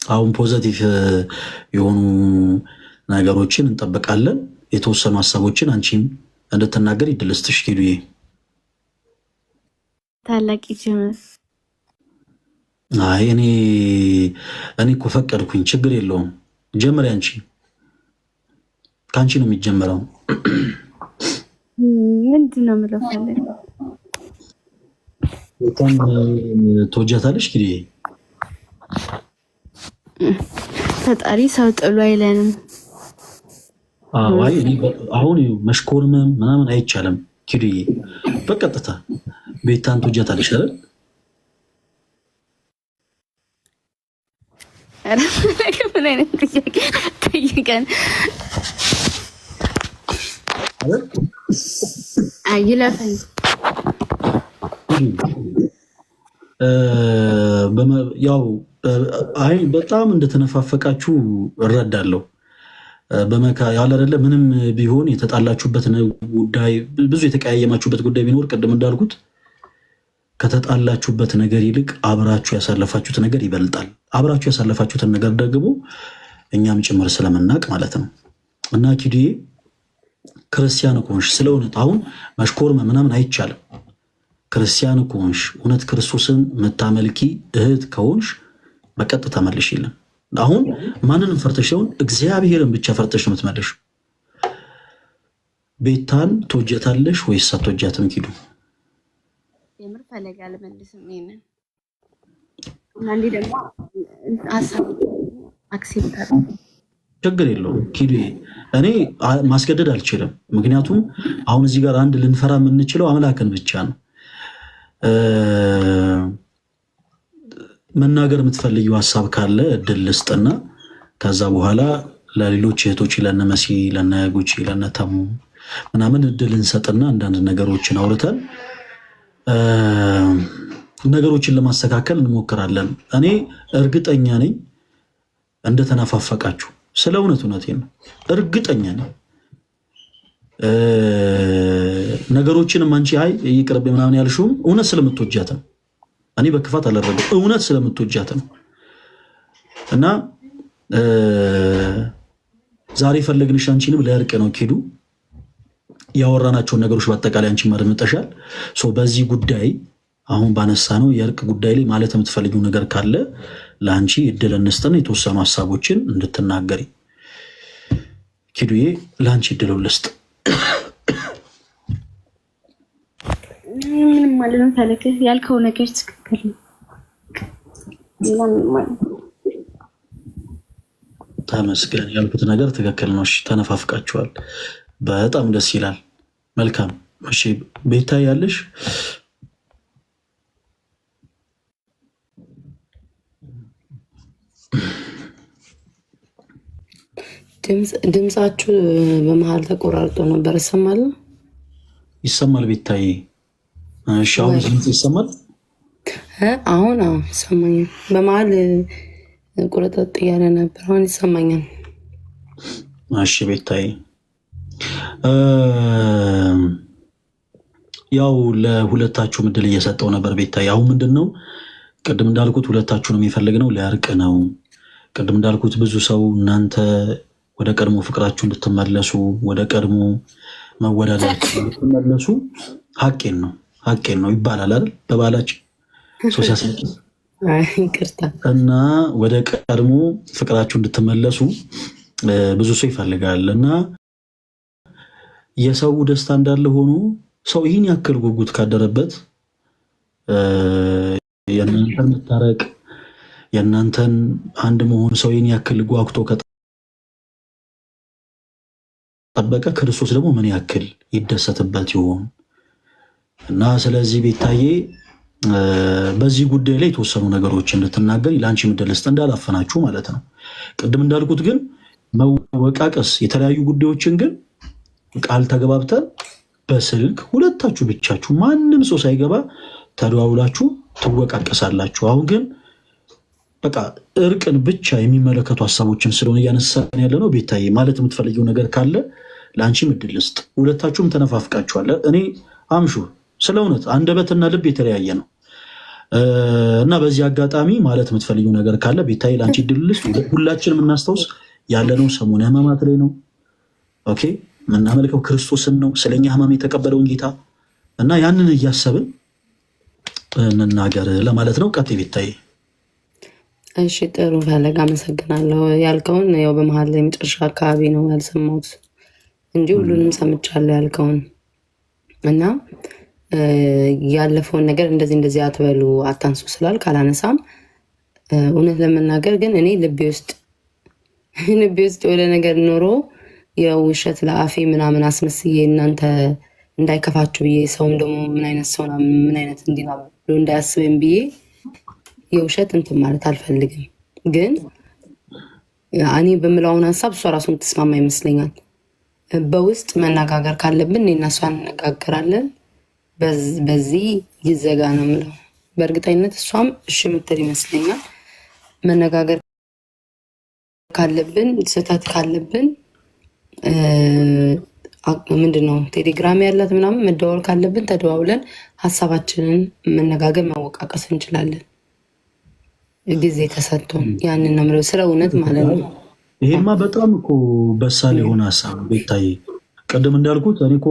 አሁን ፖዘቲቭ የሆኑ ነገሮችን እንጠብቃለን። የተወሰኑ ሀሳቦችን አንቺም እንድትናገር ይድልስትሽ ኪዱዬ። ታላቅ ጀመር። አይ እኔ እኮ ፈቀድኩኝ፣ ችግር የለውም። ጀመሪ አንቺ። ከአንቺ ነው የሚጀመረው። ምንድን ነው የምለው? በጣም ተወጃታለሽ ኪዱዬ። ፈጣሪ ሰው ጥሎ አይለንም። አይ አሁን መሽኮርመም ምናምን አይቻልም ኪዱዬ። በቀጥታ ቤታን ትወጃታለሽ አይደል? ምን አይነት ጥያቄ ጠይቀን? አይለፈን ያው አይ በጣም እንደተነፋፈቃችሁ እረዳለሁ። ያለ አይደለ ምንም ቢሆን የተጣላችሁበት ጉዳይ ብዙ የተቀያየማችሁበት ጉዳይ ቢኖር ቅድም እንዳልኩት ከተጣላችሁበት ነገር ይልቅ አብራችሁ ያሳለፋችሁት ነገር ይበልጣል። አብራችሁ ያሳለፋችሁትን ነገር ደግሞ እኛም ጭምር ስለምናቅ ማለት ነው። እና ኪዱዬ ክርስቲያን ከሆንሽ ስለ እውነት አሁን መሽኮርመ ምናምን አይቻልም። ክርስቲያን ከሆንሽ እውነት ክርስቶስን የምታመልኪ እህት ከሆንሽ በቀጥታ መልሽ የለም። አሁን ማንንም ፈርተሽ ይሁን እግዚአብሔርን ብቻ ፈርተሽ ነው የምትመለሽ። ቤታን ትወጃታለሽ ወይስ አትወጃትም ኪዱ? የምር ፈለግ አልመልስም። ይሄንን አንዴ ደግሞ ሀሳብ አክሴፕት ችግር የለውም ኪዱ። እኔ ማስገደድ አልችልም። ምክንያቱም አሁን እዚህ ጋር አንድ ልንፈራ የምንችለው አምላክን ብቻ ነው። መናገር የምትፈልጊው ሀሳብ ካለ እድል ልስጥና ከዛ በኋላ ለሌሎች እህቶች ለነመሲ ለነጉቺ ለነተሙ ምናምን እድል እንሰጥና አንዳንድ ነገሮችን አውርተን ነገሮችን ለማስተካከል እንሞክራለን። እኔ እርግጠኛ ነኝ እንደተነፋፈቃችሁ፣ ስለ እውነቴን ነው እርግጠኛ ነኝ። ነገሮችንም አንቺ አይ ይቅርብ ምናምን ያልሽውም እውነት ስለምትወጃት ነው። እኔ በክፋት አላረገም፣ እውነት ስለምትወጃት ነው። እና ዛሬ ፈለግንሽ አንቺንም ለእርቅ ነው ኪዱ። ያወራናቸውን ነገሮች በአጠቃላይ አንቺ ማድመጠሻል። በዚህ ጉዳይ አሁን ባነሳ ነው የእርቅ ጉዳይ ላይ ማለት የምትፈልጊው ነገር ካለ ለአንቺ እድል እንስጥና የተወሰኑ ሀሳቦችን እንድትናገሪ ኪዱዬ፣ ለአንቺ እድል ልስጥ። ምንም ማለት ነው ፈለክ ያልከው ነገር ትክክል ነው። ተመስገን። ያልኩት ነገር ትክክል ነው። እሺ ተነፋፍቃችኋል። በጣም ደስ ይላል። መልካም። እሺ ቤታ ያለሽ ድምጻችሁ በመሀል ተቆራርጦ ነበር። ይሰማል ቤታዬ? እሺ አሁን ድምጽ ይሰማል? አሁን ይሰማኛል። በመሀል ቁርጥጥ እያለ ነበር፣ አሁን ይሰማኛል። እሺ ቤታዬ፣ ያው ለሁለታችሁ ምድል እየሰጠው ነበር ቤታዬ። አሁን ምንድነው ቅድም እንዳልኩት ሁለታችሁንም የፈለግነው ለእርቅ ነው። ቅድም እንዳልኩት ብዙ ሰው እናንተ ወደ ቀድሞ ፍቅራችሁ እንድትመለሱ፣ ወደ ቀድሞ መወዳደራችሁ እንድትመለሱ ሀቄን ነው ይባላል አይደል? በባህላችን ሰው ሲያስለቅስ እና ወደ ቀድሞ ፍቅራችሁ እንድትመለሱ ብዙ ሰው ይፈልጋል እና የሰው ደስታ እንዳለ ሆኖ ሰው ይህን ያክል ጉጉት ካደረበት የእናንተን መታረቅ የእናንተን አንድ መሆን ሰው ይህን ያክል ጓጉቶ ከጠበቀ ክርስቶስ ደግሞ ምን ያክል ይደሰትበት ይሆን? እና ስለዚህ ቤታዬ በዚህ ጉዳይ ላይ የተወሰኑ ነገሮች እንድትናገር ለአንቺ ምድል ስጥ እንዳላፈናችሁ ማለት ነው። ቅድም እንዳልኩት ግን መወቃቀስ የተለያዩ ጉዳዮችን ግን ቃል ተገባብተን በስልክ ሁለታችሁ ብቻችሁ ማንም ሰው ሳይገባ ተደዋውላችሁ ትወቃቀሳላችሁ። አሁን ግን በቃ እርቅን ብቻ የሚመለከቱ ሀሳቦችን ስለሆነ እያነሳን ያለ ነው። ቤታዬ ማለት የምትፈልጊው ነገር ካለ ለአንቺ ምድል ስጥ። ሁለታችሁም ተነፋፍቃችኋል። እኔ አምሹ ስለ እውነት አንደበትና ልብ የተለያየ ነው እና በዚህ አጋጣሚ ማለት የምትፈልጊው ነገር ካለ ቤታዬ ለአንቺ ድል ስጥ። ሁላችንም እናስታውስ ያለነው ሰሙነ ሕማማት ላይ ነው። ኦኬ የምናመልከው ክርስቶስን ነው፣ ስለኛ ሕማም የተቀበለውን ጌታ እና ያንን እያሰብን እንናገር ለማለት ነው። ቀጥ ቤታዬ። እሺ ጥሩ ፈለግ፣ አመሰግናለሁ። ያልከውን ያው በመሀል ላይ መጨረሻ አካባቢ ነው ያልሰማሁት እንጂ ሁሉንም ሰምቻለሁ ያልከውን እና ያለፈውን ነገር እንደዚህ አትበሉ አታንሱ ስላልክ አላነሳም። እውነት ለመናገር ግን እኔ ልቤ ውስጥ የሆነ ነገር ኖሮ የውሸት ለአፌ ምናምን አስመስዬ እናንተ እንዳይከፋችሁ ብዬ ሰውም ደግሞ ምን አይነት ሰው ምን አይነት እንዲና ብሎ እንዳያስበኝ ብዬ የውሸት እንትን ማለት አልፈልግም። ግን እኔ በምላውን ሀሳብ እሷ ራሱ የምትስማማ ይመስለኛል። በውስጥ መነጋገር ካለብን እኔና እሷ እንነጋገራለን። በዚህ ይዘጋ ነው የምለው። በእርግጠኝነት እሷም እሺ የምትል ይመስለኛል። መነጋገር ካለብን ስህተት ካለብን ምንድነው ቴሌግራም ያላት ምናምን መደዋወል ካለብን ተደዋውለን ሀሳባችንን መነጋገር መወቃቀስ እንችላለን። ጊዜ ተሰጥቶን ያንን ነው የምለው፣ ስለ እውነት ማለት ነው። ይሄማ በጣም እኮ በሳል የሆነ ሀሳብ ነው ቤታዬ። ቅድም እንዳልኩት እኔ እኮ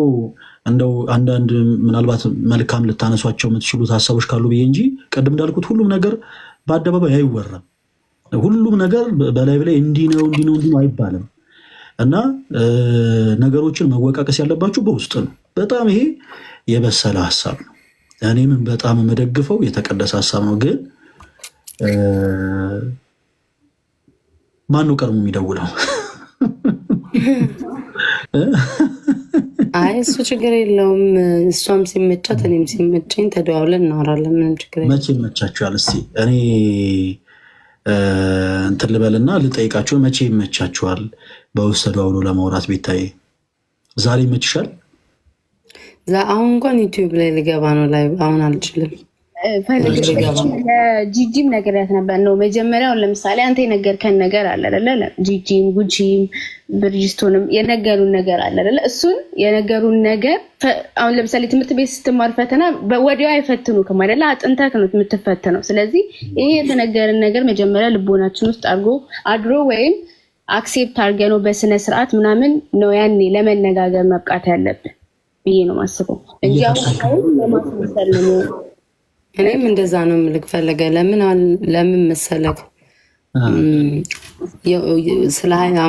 እንደው አንዳንድ ምናልባት መልካም ልታነሷቸው የምትችሉት ሀሳቦች ካሉ ብዬ እንጂ ቅድም እንዳልኩት ሁሉም ነገር በአደባባይ አይወራም። ሁሉም ነገር በላይ በላይ እንዲህ ነው አይባልም። እና ነገሮችን መወቃቀስ ያለባችሁ በውስጥ ነው። በጣም ይሄ የበሰለ ሀሳብ ነው። እኔም በጣም የምደግፈው የተቀደሰ ሀሳብ ነው። ግን ማነው ቀድሞ የሚደውለው? አይ እሱ ችግር የለውም። እሷም ሲመቻት እኔም ሲመቸኝ ተደዋውለን እናወራለን። ምንም ችግር የለም። መቼ ይመቻችኋል? እስቲ እኔ እንትን ልበልና ልጠይቃችሁ። መቼ ይመቻችኋል በውስጥ ተደዋውሎ ለማውራት? ቤታዬ ዛሬ ይመችሻል? አሁን እንኳን ዩቲዩብ ላይ ልገባ ነው። ላይ አሁን አልችልም። ጂጂም ነገርያት ነበር ነው መጀመሪያውን። ለምሳሌ አንተ የነገርከን ነገር አለ አይደለ? ጂጂም ጉጂም ብርጅስቶንም የነገሩን ነገር አለ አይደለ? እሱን የነገሩን ነገር አሁን ለምሳሌ ትምህርት ቤት ስትማር ፈተና ወዲያው አይፈትኑክም አይደለ? አጥንተህ ነው የምትፈተነው። ስለዚህ ይሄ የተነገረን ነገር መጀመሪያ ልቦናችን ውስጥ አድሮ ወይም አክሴፕት አድርገን ነው በስነ ስርዓት ምናምን ነው ያኔ ለመነጋገር መብቃት ያለብን ብዬ ነው ማስበው እንጂ አሁን ለማስመሰል ነው። እኔም እንደዛ ነው ምልክ ፈለገ። ለምን መሰለክ አሁን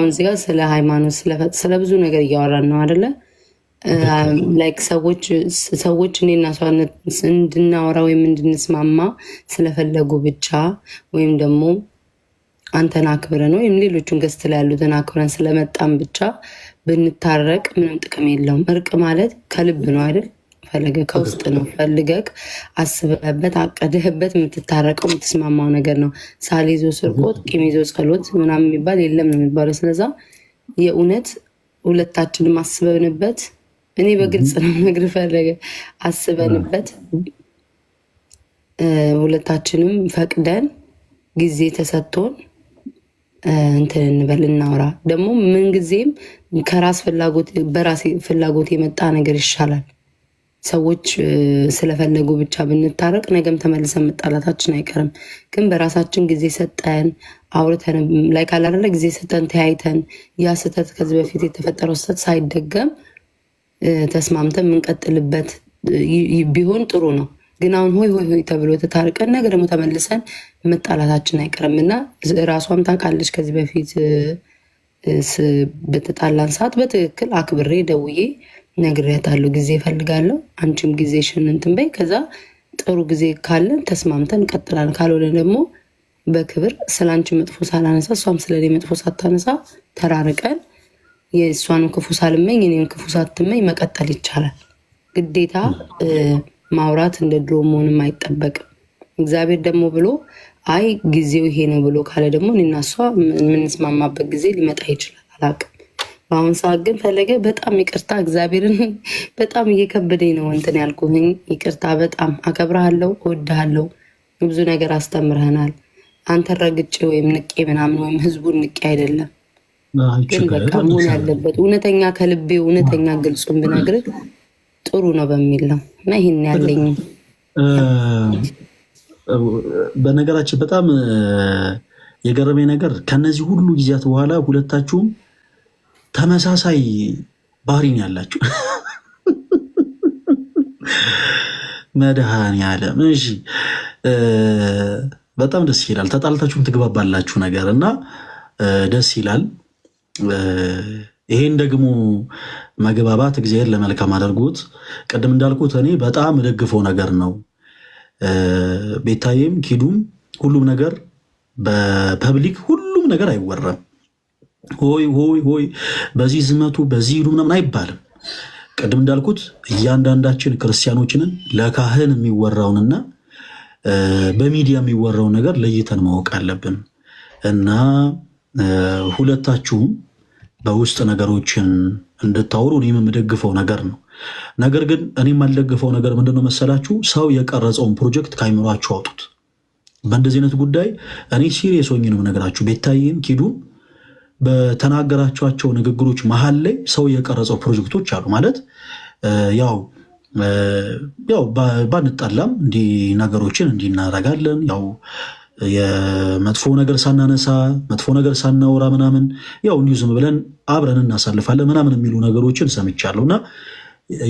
እዚህ ጋር ስለ ሃይማኖት ስለ ብዙ ነገር እያወራን ነው አይደለ? ላይክ ሰዎች እኔና እሷ እንድናወራ ወይም እንድንስማማ ስለፈለጉ ብቻ ወይም ደግሞ አንተን አክብረን ወይም ሌሎቹን ገዝት ላይ ያሉትን አክብረን ስለመጣም ብቻ ብንታረቅ ምንም ጥቅም የለውም። እርቅ ማለት ከልብ ነው አይደል? ፈለገ ከውስጥ ነው ፈልገህ አስበህበት አቀደህበት የምትታረቀው የምትስማማው ነገር ነው። ሳል ይዞ ስርቆት፣ ቂም ይዞ ጸሎት ምናምን የሚባል የለም ነው የሚባለው። ስለዛ የእውነት ሁለታችንም አስበንበት፣ እኔ በግልጽ ነው ነግር ፈለገ አስበንበት ሁለታችንም ፈቅደን ጊዜ ተሰጥቶን እንትን እንበል እናውራ። ደግሞ ምንጊዜም ከራስ ፍላጎት በራሴ ፍላጎት የመጣ ነገር ይሻላል። ሰዎች ስለፈለጉ ብቻ ብንታረቅ ነገም ተመልሰን መጣላታችን አይቀርም። ግን በራሳችን ጊዜ ሰጠን አውርተን ላይ ካላለ ጊዜ ሰጠን ተያይተን ያ ስህተት ከዚህ በፊት የተፈጠረው ስህተት ሳይደገም ተስማምተን የምንቀጥልበት ቢሆን ጥሩ ነው። ግን አሁን ሆይ ሆይ ሆይ ተብሎ ተታርቀን ነገር ደግሞ ተመልሰን መጣላታችን አይቀርም እና ራሷም ታውቃለች። ከዚህ በፊት በተጣላን ሰዓት በትክክል አክብሬ ደውዬ ነግሬያታለሁ። ጊዜ እፈልጋለሁ፣ አንቺም ጊዜሽን እንትን በይ። ከዛ ጥሩ ጊዜ ካለን ተስማምተን እንቀጥላለን። ካልሆነ ደግሞ በክብር ስለ አንቺ መጥፎ ሳላነሳ እሷም ስለኔ መጥፎ ሳታነሳ ተራርቀን የእሷንም ክፉ ሳልመኝ እኔም ክፉ ሳትመኝ መቀጠል ይቻላል። ግዴታ ማውራት እንደ ድሮ መሆንም አይጠበቅም። እግዚአብሔር ደግሞ ብሎ አይ ጊዜው ይሄ ነው ብሎ ካለ ደግሞ እኔና እሷ የምንስማማበት ጊዜ ሊመጣ ይችላል። አላውቅም። በአሁን ሰዓት ግን ፈለገ በጣም ይቅርታ፣ እግዚአብሔርን በጣም እየከበደኝ ነው እንትን ያልኩህኝ። ይቅርታ፣ በጣም አከብረሃለሁ፣ እወድሃለሁ። ብዙ ነገር አስተምረህናል። አንተ ረግጬ ወይም ንቄ ምናምን ወይም ህዝቡን ንቄ አይደለም። ግን በቃ መሆን ያለበት እውነተኛ ከልቤ እውነተኛ ግልጹን ብነግርህ ጥሩ ነው በሚል ነው እና ይህን ያለኝ። በነገራችን በጣም የገረመኝ ነገር ከነዚህ ሁሉ ጊዜያት በኋላ ሁለታችሁም ተመሳሳይ ባህሪ ነው ያላችሁ። መድኃኒዓለም እሺ፣ በጣም ደስ ይላል። ተጣልታችሁም ትግባባላችሁ ነገር እና ደስ ይላል። ይሄን ደግሞ መግባባት እግዚአብሔር ለመልካም አድርጎት። ቅድም እንዳልኩት እኔ በጣም ደግፈው ነገር ነው። ቤታዬም ኪዱም ሁሉም ነገር በፐብሊክ ሁሉም ነገር አይወራም። ሆይ ሆይ ሆይ በዚህ ዝመቱ በዚህ ሂዱ ምናምን አይባልም። ቅድም እንዳልኩት እያንዳንዳችን ክርስቲያኖችንን ለካህን የሚወራውንና በሚዲያ የሚወራውን ነገር ለይተን ማወቅ አለብን እና ሁለታችሁም በውስጥ ነገሮችን እንድታወሩ እኔም የምደግፈው ነገር ነው። ነገር ግን እኔ የማልደግፈው ነገር ምንድነው መሰላችሁ? ሰው የቀረጸውን ፕሮጀክት ከአይምሯችሁ አውጡት። በእንደዚህ አይነት ጉዳይ እኔ ሲሪየስ ሆኜ ነው ነገራችሁ። ቤታዬም ኪዱም በተናገራቸዋቸው ንግግሮች መሀል ላይ ሰው የቀረጸው ፕሮጀክቶች አሉ። ማለት ያው ባንጣላም እንዲህ ነገሮችን እንዲህ እናደርጋለን ያው የመጥፎ ነገር ሳናነሳ መጥፎ ነገር ሳናወራ ምናምን ያው እንዲሁ ዝም ብለን አብረን እናሳልፋለን ምናምን የሚሉ ነገሮችን ሰምቻለሁ። እና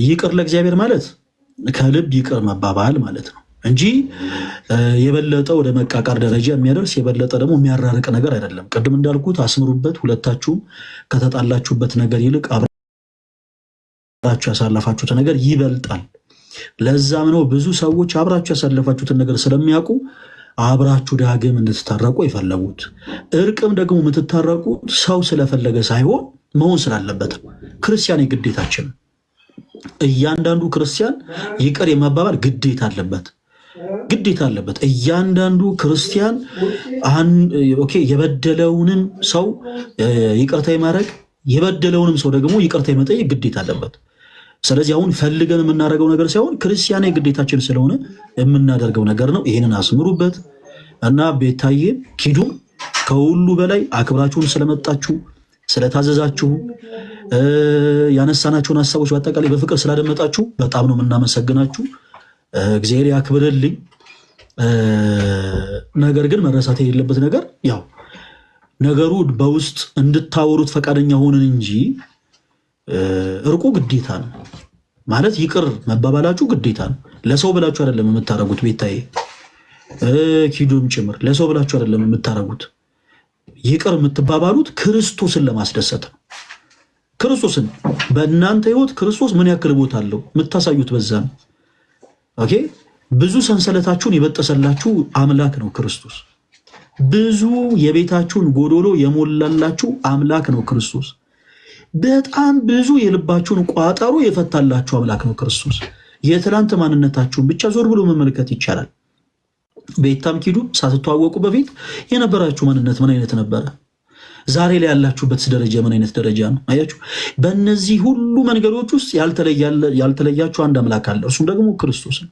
ይቅር ለእግዚአብሔር ማለት ከልብ ይቅር መባባል ማለት ነው እንጂ የበለጠ ወደ መቃቃር ደረጃ የሚያደርስ የበለጠ ደግሞ የሚያራርቅ ነገር አይደለም። ቅድም እንዳልኩት አስምሩበት። ሁለታችሁም ከተጣላችሁበት ነገር ይልቅ አብራችሁ ያሳለፋችሁት ነገር ይበልጣል። ለዛም ነው ብዙ ሰዎች አብራችሁ ያሳለፋችሁትን ነገር ስለሚያውቁ አብራችሁ ዳግም እንድትታረቁ የፈለጉት። እርቅም ደግሞ የምትታረቁት ሰው ስለፈለገ ሳይሆን መሆን ስላለበት ነው። ክርስቲያን የግዴታችን እያንዳንዱ ክርስቲያን ይቅር የመባባል ግዴታ አለበት። እያንዳንዱ ክርስቲያን የበደለውንም ሰው ይቅርታ የማድረግ የበደለውንም ሰው ደግሞ ይቅርታ የመጠየቅ ግዴታ አለበት። ስለዚህ አሁን ፈልገን የምናደርገው ነገር ሳይሆን ክርስቲያናዊ ግዴታችን ስለሆነ የምናደርገው ነገር ነው። ይህንን አስምሩበት እና ቤታዬ ኪዱም ከሁሉ በላይ አክብራችሁን ስለመጣችሁ ስለታዘዛችሁ ያነሳናቸውን ሀሳቦች በአጠቃላይ በፍቅር ስላደመጣችሁ በጣም ነው የምናመሰግናችሁ። እግዚአብሔር ያክብርልኝ። ነገር ግን መረሳት የሌለበት ነገር ያው ነገሩ በውስጥ እንድታወሩት ፈቃደኛ ሆንን እንጂ እርቁ ግዴታ ነው። ማለት ይቅር መባባላችሁ ግዴታ ነው። ለሰው ብላችሁ አይደለም የምታረጉት። ቤታዬ ኪዱም ጭምር ለሰው ብላችሁ አይደለም የምታረጉት። ይቅር የምትባባሉት ክርስቶስን ለማስደሰት ነው። ክርስቶስን በእናንተ ህይወት ክርስቶስ ምን ያክል ቦታ አለው የምታሳዩት በዛ ነው። ኦኬ ብዙ ሰንሰለታችሁን የበጠሰላችሁ አምላክ ነው ክርስቶስ። ብዙ የቤታችሁን ጎዶሎ የሞላላችሁ አምላክ ነው ክርስቶስ። በጣም ብዙ የልባችሁን ቋጠሮ የፈታላችሁ አምላክ ነው ክርስቶስ። የትላንት ማንነታችሁን ብቻ ዞር ብሎ መመልከት ይቻላል። ቤታም ኪዱ ሳትተዋወቁ በፊት የነበራችሁ ማንነት ምን አይነት ነበረ? ዛሬ ላይ ያላችሁበት ደረጃ ምን አይነት ደረጃ ነው? አያችሁ፣ በእነዚህ ሁሉ መንገዶች ውስጥ ያልተለያችሁ አንድ አምላክ አለ፣ እርሱም ደግሞ ክርስቶስ ነው።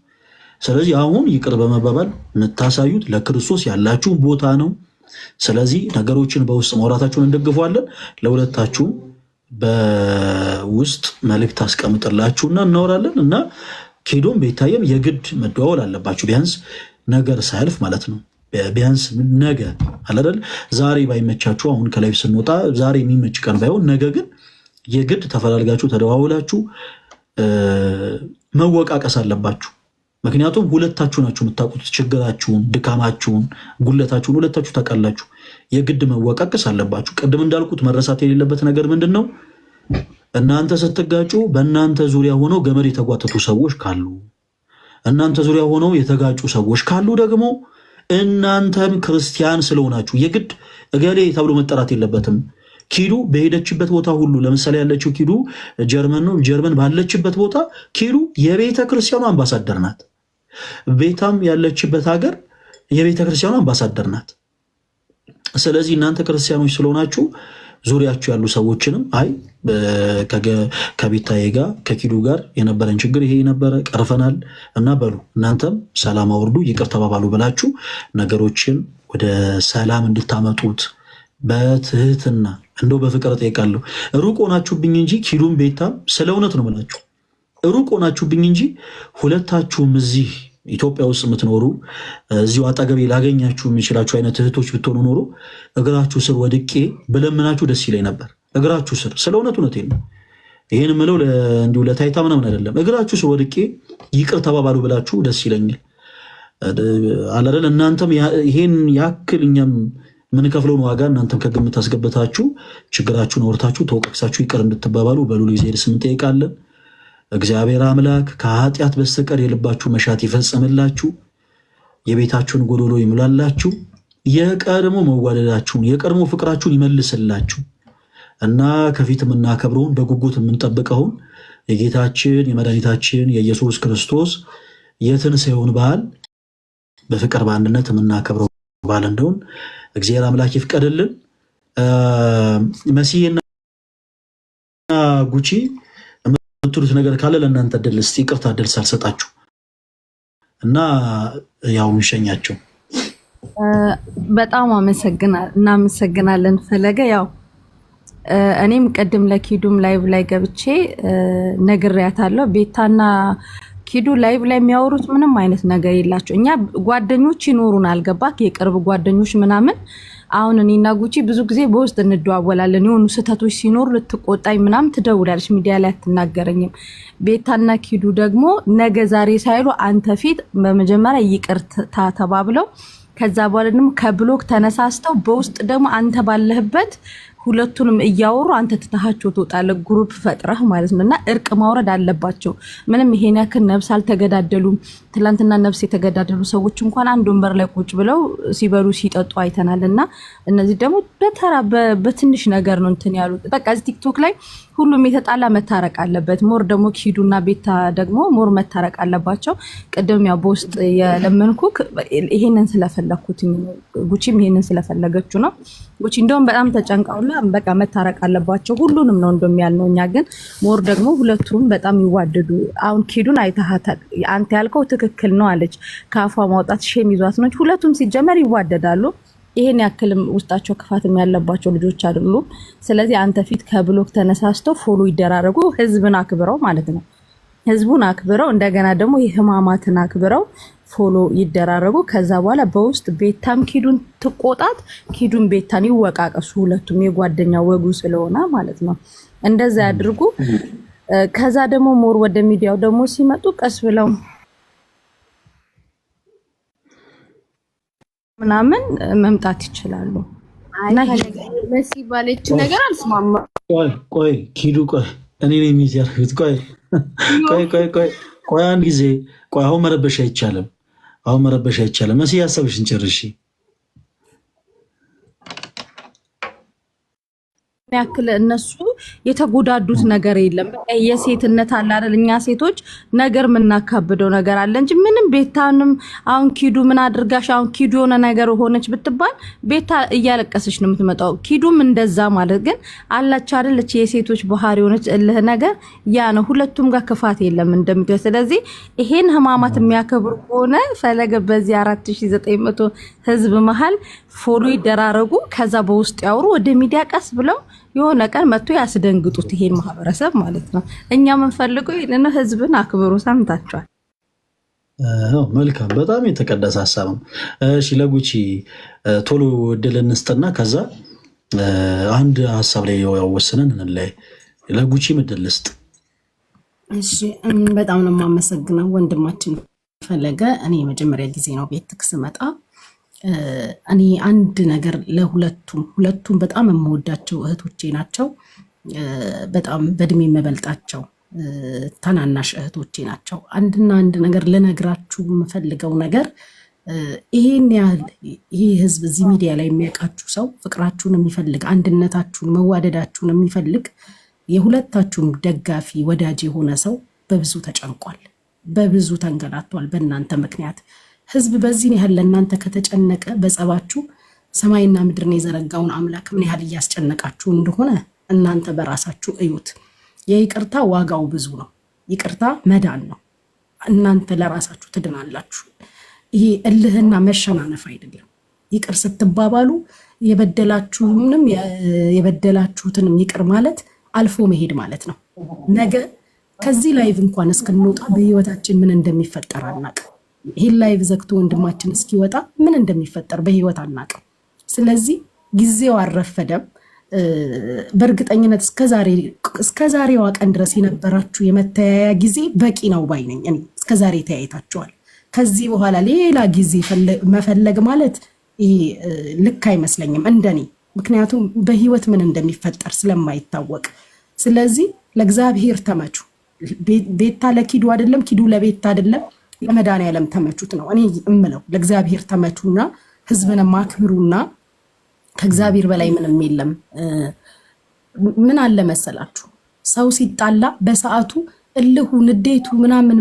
ስለዚህ አሁን ይቅር በመባባል የምታሳዩት ለክርስቶስ ያላችሁን ቦታ ነው። ስለዚህ ነገሮችን በውስጥ ማውራታችሁን እንደግፈዋለን። ለሁለታችሁም በውስጥ መልእክት አስቀምጥላችሁና እናወራለን እና ኪዶም ቤታየም የግድ መደዋወል አለባችሁ፣ ቢያንስ ነገር ሳያልፍ ማለት ነው። ቢያንስ ነገ አለደል ዛሬ ባይመቻችሁ አሁን ከላይ ስንወጣ ዛሬ የሚመች ቀን ባይሆን ነገ ግን የግድ ተፈላልጋችሁ ተደዋውላችሁ መወቃቀስ አለባችሁ። ምክንያቱም ሁለታችሁ ናችሁ የምታውቁት ችግራችሁን፣ ድካማችሁን፣ ጉለታችሁን ሁለታችሁ ታውቃላችሁ። የግድ መወቃቀስ አለባችሁ። ቅድም እንዳልኩት መረሳት የሌለበት ነገር ምንድን ነው? እናንተ ስትጋጩ በእናንተ ዙሪያ ሆነው ገመድ የተጓተቱ ሰዎች ካሉ፣ እናንተ ዙሪያ ሆነው የተጋጩ ሰዎች ካሉ ደግሞ እናንተም ክርስቲያን ስለሆናችሁ የግድ እገሌ ተብሎ መጠራት የለበትም። ኪዱ በሄደችበት ቦታ ሁሉ ለምሳሌ ያለችው ኪዱ ጀርመን ነው። ጀርመን ባለችበት ቦታ ኪዱ የቤተ ክርስቲያኑ አምባሳደር ናት። ቤታም ያለችበት ሀገር የቤተ ክርስቲያኑ አምባሳደር ናት። ስለዚህ እናንተ ክርስቲያኖች ስለሆናችሁ ዙሪያችሁ ያሉ ሰዎችንም አይ ከቤታዬ ጋር ከኪዱ ጋር የነበረን ችግር ይሄ ነበረ፣ ቀርፈናል እና በሉ እናንተም ሰላም አውርዱ፣ ይቅር ተባባሉ ብላችሁ ነገሮችን ወደ ሰላም እንድታመጡት በትህትና እንደው በፍቅር ጠይቃለሁ። ሩቅ ሆናችሁብኝ እንጂ ኪዱም ቤታም ስለ እውነት ነው የምላችሁ፣ ሩቅ ሆናችሁብኝ እንጂ ሁለታችሁም እዚህ ኢትዮጵያ ውስጥ የምትኖሩ እዚሁ አጠገቤ ላገኛችሁ የሚችላችሁ አይነት እህቶች ብትሆኑ ኖሮ እግራችሁ ስር ወድቄ ብለምናችሁ ደስ ይለኝ ነበር። እግራችሁ ስር ስለ እውነቴን ነው ይህን ምለው እንዲሁ ለታይታ ምናምን አይደለም። እግራችሁ ስር ወድቄ ይቅር ተባባሉ ብላችሁ ደስ ይለኛል አላደል። እናንተም ይሄን ያክል እኛም ምንከፍለውን ዋጋ እናንተም ከግምት አስገብታችሁ ችግራችሁን አውርታችሁ ተወቀቅሳችሁ ይቅር እንድትባባሉ በሉል ጊዜ ስም እንጠይቃለን። እግዚአብሔር አምላክ ከኃጢአት በስተቀር የልባችሁ መሻት ይፈጽምላችሁ፣ የቤታችሁን ጎዶሎ ይሙላላችሁ፣ የቀድሞ መዋደዳችሁን የቀድሞ ፍቅራችሁን ይመልስላችሁ እና ከፊት የምናከብረውን በጉጉት የምንጠብቀውን የጌታችን የመድኃኒታችን የኢየሱስ ክርስቶስ የትንሣኤውን በዓል በፍቅር በአንድነት የምናከብረው በዓል እንደሆን እግዚአብሔር አምላክ ይፍቀድልን። መሲና ጉቺ የምትሉት ነገር ካለ ለእናንተ እድል እስኪ ይቅርታ እድል ሳልሰጣችሁ እና ያው እንሸኛቸው። በጣም እናመሰግናለን ፈለገ። ያው እኔም ቅድም ለኪዱም ላይቭ ላይ ገብቼ ነግሬያታለሁ። ቤታና ኪዱ ላይቭ ላይ የሚያወሩት ምንም አይነት ነገር የላቸው። እኛ ጓደኞች ይኖሩን አልገባክ የቅርብ ጓደኞች ምናምን። አሁን እኔና ጉቺ ብዙ ጊዜ በውስጥ እንደዋወላለን። የሆኑ ስህተቶች ሲኖሩ ልትቆጣኝ ምናምን ትደውላለች፣ ሚዲያ ላይ አትናገረኝም። ቤታና ኪዱ ደግሞ ነገ ዛሬ ሳይሉ አንተ ፊት በመጀመሪያ ይቅርታ ተባብለው ከዛ በኋላ ደግሞ ከብሎክ ተነሳስተው በውስጥ ደግሞ አንተ ባለህበት ሁለቱንም እያወሩ አንተ ትተሃቸው ትወጣለህ፣ ግሩፕ ፈጥረህ ማለት ነው። እና እርቅ ማውረድ አለባቸው። ምንም ይሄን ያክል ነብስ አልተገዳደሉም። ትላንትና ነብስ የተገዳደሉ ሰዎች እንኳን አንድ ወንበር ላይ ቁጭ ብለው ሲበሉ ሲጠጡ አይተናል። እና እነዚህ ደግሞ በተራ በትንሽ ነገር ነው እንትን ያሉት። በቃ እዚህ ቲክቶክ ላይ ሁሉም የተጣላ መታረቅ አለበት። ሞር ደግሞ ኪዱና ቤታ ደግሞ ሞር መታረቅ አለባቸው። ቅድም ያው በውስጥ የለመንኩክ ይሄንን ስለፈለኩት ጉቺም ይሄንን ስለፈለገችው ነው። ጉቺ እንደውም በጣም ተጨንቃውላ በቃ መታረቅ አለባቸው ሁሉንም ነው እንደም ያልነው። እኛ ግን ሞር ደግሞ ሁለቱም በጣም ይዋደዱ። አሁን ኪዱን አይተሃታል። አንተ ያልከው ትክክል ነው አለች። ከአፏ ማውጣት ሼም ይዟት ነው። ሁለቱም ሲጀመር ይዋደዳሉ። ይሄን ያክልም ውስጣቸው ክፋትም ያለባቸው ልጆች አይደሉም። ስለዚህ አንተ ፊት ከብሎክ ተነሳስተው ፎሎ ይደራረጉ። ህዝብን አክብረው ማለት ነው። ህዝቡን አክብረው እንደገና ደግሞ የህማማትን አክብረው ፎሎ ይደራረጉ። ከዛ በኋላ በውስጥ ቤታም ኪዱን ትቆጣት፣ ኪዱን ቤታን ይወቃቀሱ። ሁለቱም የጓደኛ ወጉ ስለሆነ ማለት ነው። እንደዛ ያድርጉ። ከዛ ደግሞ ሞር ወደ ሚዲያው ደግሞ ሲመጡ ቀስ ብለው ምናምን መምጣት ይችላሉ። መሲ ባለችው ነገር አልስማማም። ቆይ ኪዱ ቆይ እኔ ነኝ የሚያርፍት ቆይ አንድ ጊዜ ቆይ። አሁን መረበሽ አይቻልም። መሲ ያሰብሽን ጨርሺ። ያክል እነሱ የተጎዳዱት ነገር የለም። የሴትነት አለ አይደል? እኛ ሴቶች ነገር የምናካብደው ነገር አለ እንጂ ምንም ቤታንም አሁን ኪዱ ምን አድርጋሽ አሁን ኪዱ የሆነ ነገር ሆነች ብትባል ቤታ እያለቀሰች ነው የምትመጣው። ኪዱም እንደዛ ማለት ግን አላች አይደለች የሴቶች ባህሪ ሆነች እልህ ነገር ያ ነው። ሁለቱም ጋር ክፋት የለም እንደምትል። ስለዚህ ይሄን ህማማት የሚያከብሩ ከሆነ ፈለገ በዚህ 4900 ህዝብ መሃል ፎሎ ይደራረጉ፣ ከዛ በውስጥ ያወሩ፣ ወደ ሚዲያ ቀስ ብለው የሆነ ቀን መጥቶ ያስደንግጡት ይሄን ማህበረሰብ ማለት ነው። እኛ የምንፈልገው ይሄን ህዝብን አክብሩ። ሰምታችኋል። መልካም፣ በጣም የተቀደሰ ሀሳብ ነው። እሺ ለጉቺ ቶሎ እድል እንስጥና ከዛ አንድ ሀሳብ ላይ ያወሰነን እንላይ። ለጉቺ እድል ልስጥ። እሺ በጣም ነው የማመሰግነው ወንድማችን ፈለገ። እኔ የመጀመሪያ ጊዜ ነው ቤትክ ስመጣ። እኔ አንድ ነገር ሁለቱም በጣም የምወዳቸው እህቶቼ ናቸው። በጣም በእድሜ የምበልጣቸው ታናናሽ እህቶቼ ናቸው። አንድ ነገር ልነግራችሁ የምፈልገው ነገር ይሄን ያህል ይህ ህዝብ እዚህ ሚዲያ ላይ የሚያውቃችሁ ሰው ፍቅራችሁን የሚፈልግ አንድነታችሁን መዋደዳችሁን የሚፈልግ የሁለታችሁም ደጋፊ ወዳጅ የሆነ ሰው በብዙ ተጨንቋል፣ በብዙ ተንገላቷል በእናንተ ምክንያት። ህዝብ በዚህ ያህል ለእናንተ ከተጨነቀ በጸባችሁ ሰማይና ምድርን የዘረጋውን አምላክ ምን ያህል እያስጨነቃችሁ እንደሆነ እናንተ በራሳችሁ እዩት። የይቅርታ ዋጋው ብዙ ነው። ይቅርታ መዳን ነው። እናንተ ለራሳችሁ ትድናላችሁ። ይሄ እልህና መሸናነፍ አይደለም። ይቅር ስትባባሉ የበደላችሁትንም ይቅር ማለት አልፎ መሄድ ማለት ነው። ነገ ከዚህ ላይቭ እንኳን እስክንወጣ በህይወታችን ምን እንደሚፈጠር አናቅም። ይህን ላይቭ ዘግቶ ወንድማችን እስኪወጣ ምን እንደሚፈጠር በህይወት አናቅም። ስለዚህ ጊዜው አልረፈደም። በእርግጠኝነት እስከዛሬዋ ቀን ድረስ የነበራችሁ የመተያያ ጊዜ በቂ ነው ባይ ነኝ እኔ። እስከዛሬ ተያይታችኋል። ከዚህ በኋላ ሌላ ጊዜ መፈለግ ማለት ይሄ ልክ አይመስለኝም እንደኔ። ምክንያቱም በህይወት ምን እንደሚፈጠር ስለማይታወቅ። ስለዚህ ለእግዚአብሔር ተመቹ። ቤታ ለኪዱ አይደለም፣ ኪዱ ለቤታ አይደለም፣ ለመድኃኒዓለም ተመቹት ነው እኔ እምለው። ለእግዚአብሔር ተመቹና ህዝብን ማክብሩና ከእግዚአብሔር በላይ ምንም የለም። ምን አለ መሰላችሁ ሰው ሲጣላ በሰዓቱ እልሁ ንዴቱ ምናምን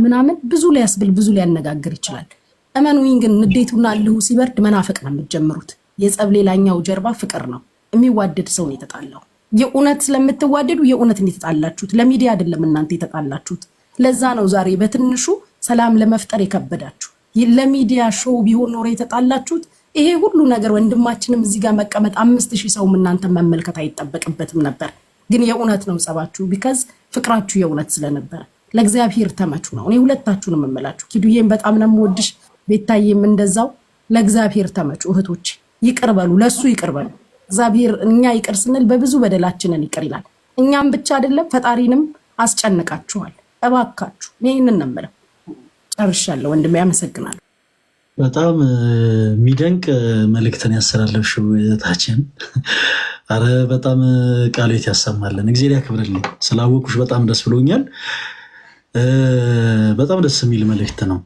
ብዙ ሊያስብል ብዙ ሊያነጋግር ይችላል። እመኑኝ ግን ንዴቱና እልሁ ሲበርድ መናፈቅ ነው የምትጀምሩት። የጸብ ሌላኛው ጀርባ ፍቅር ነው። የሚዋደድ ሰው ነው የተጣላው። የእውነት ስለምትዋደዱ የእውነት የተጣላችሁት ለሚዲያ አይደለም እናንተ የተጣላችሁት። ለዛ ነው ዛሬ በትንሹ ሰላም ለመፍጠር የከበዳችሁ። ለሚዲያ ሾው ቢሆን ኖሮ የተጣላችሁት ይሄ ሁሉ ነገር ወንድማችንም እዚህ ጋር መቀመጥ 5000 ሰው እናንተ መመልከት አይጠበቅበትም ነበር። ግን የእውነት ነው ጸባችሁ፣ ቢካዝ ፍቅራችሁ የእውነት ስለነበር። ለእግዚአብሔር ተመቹ ነው እኔ ሁለታችሁንም እመላችሁ። ኪዱዬም በጣም ነው የምወድሽ፣ ቤታዬም እንደዛው። ለእግዚአብሔር ተመቹ እህቶች፣ ይቅር በሉ፣ ለሱ ይቅር በሉ። እግዚአብሔር እኛ ይቅር ስንል በብዙ በደላችንን ይቅር ይላል። እኛም ብቻ አይደለም ፈጣሪንም አስጨንቃችኋል። እባካችሁ ይሄንን ነው የምለው። ጨርሻለሁ ወንድሜ፣ አመሰግናለሁ። በጣም የሚደንቅ መልእክትን ያስተላለፍሽው እህታችን። አረ በጣም ቃሌት ያሰማልን፣ እግዚአብሔር ያክብርልኝ። ስላወቁሽ በጣም ደስ ብሎኛል። በጣም ደስ የሚል መልእክት ነው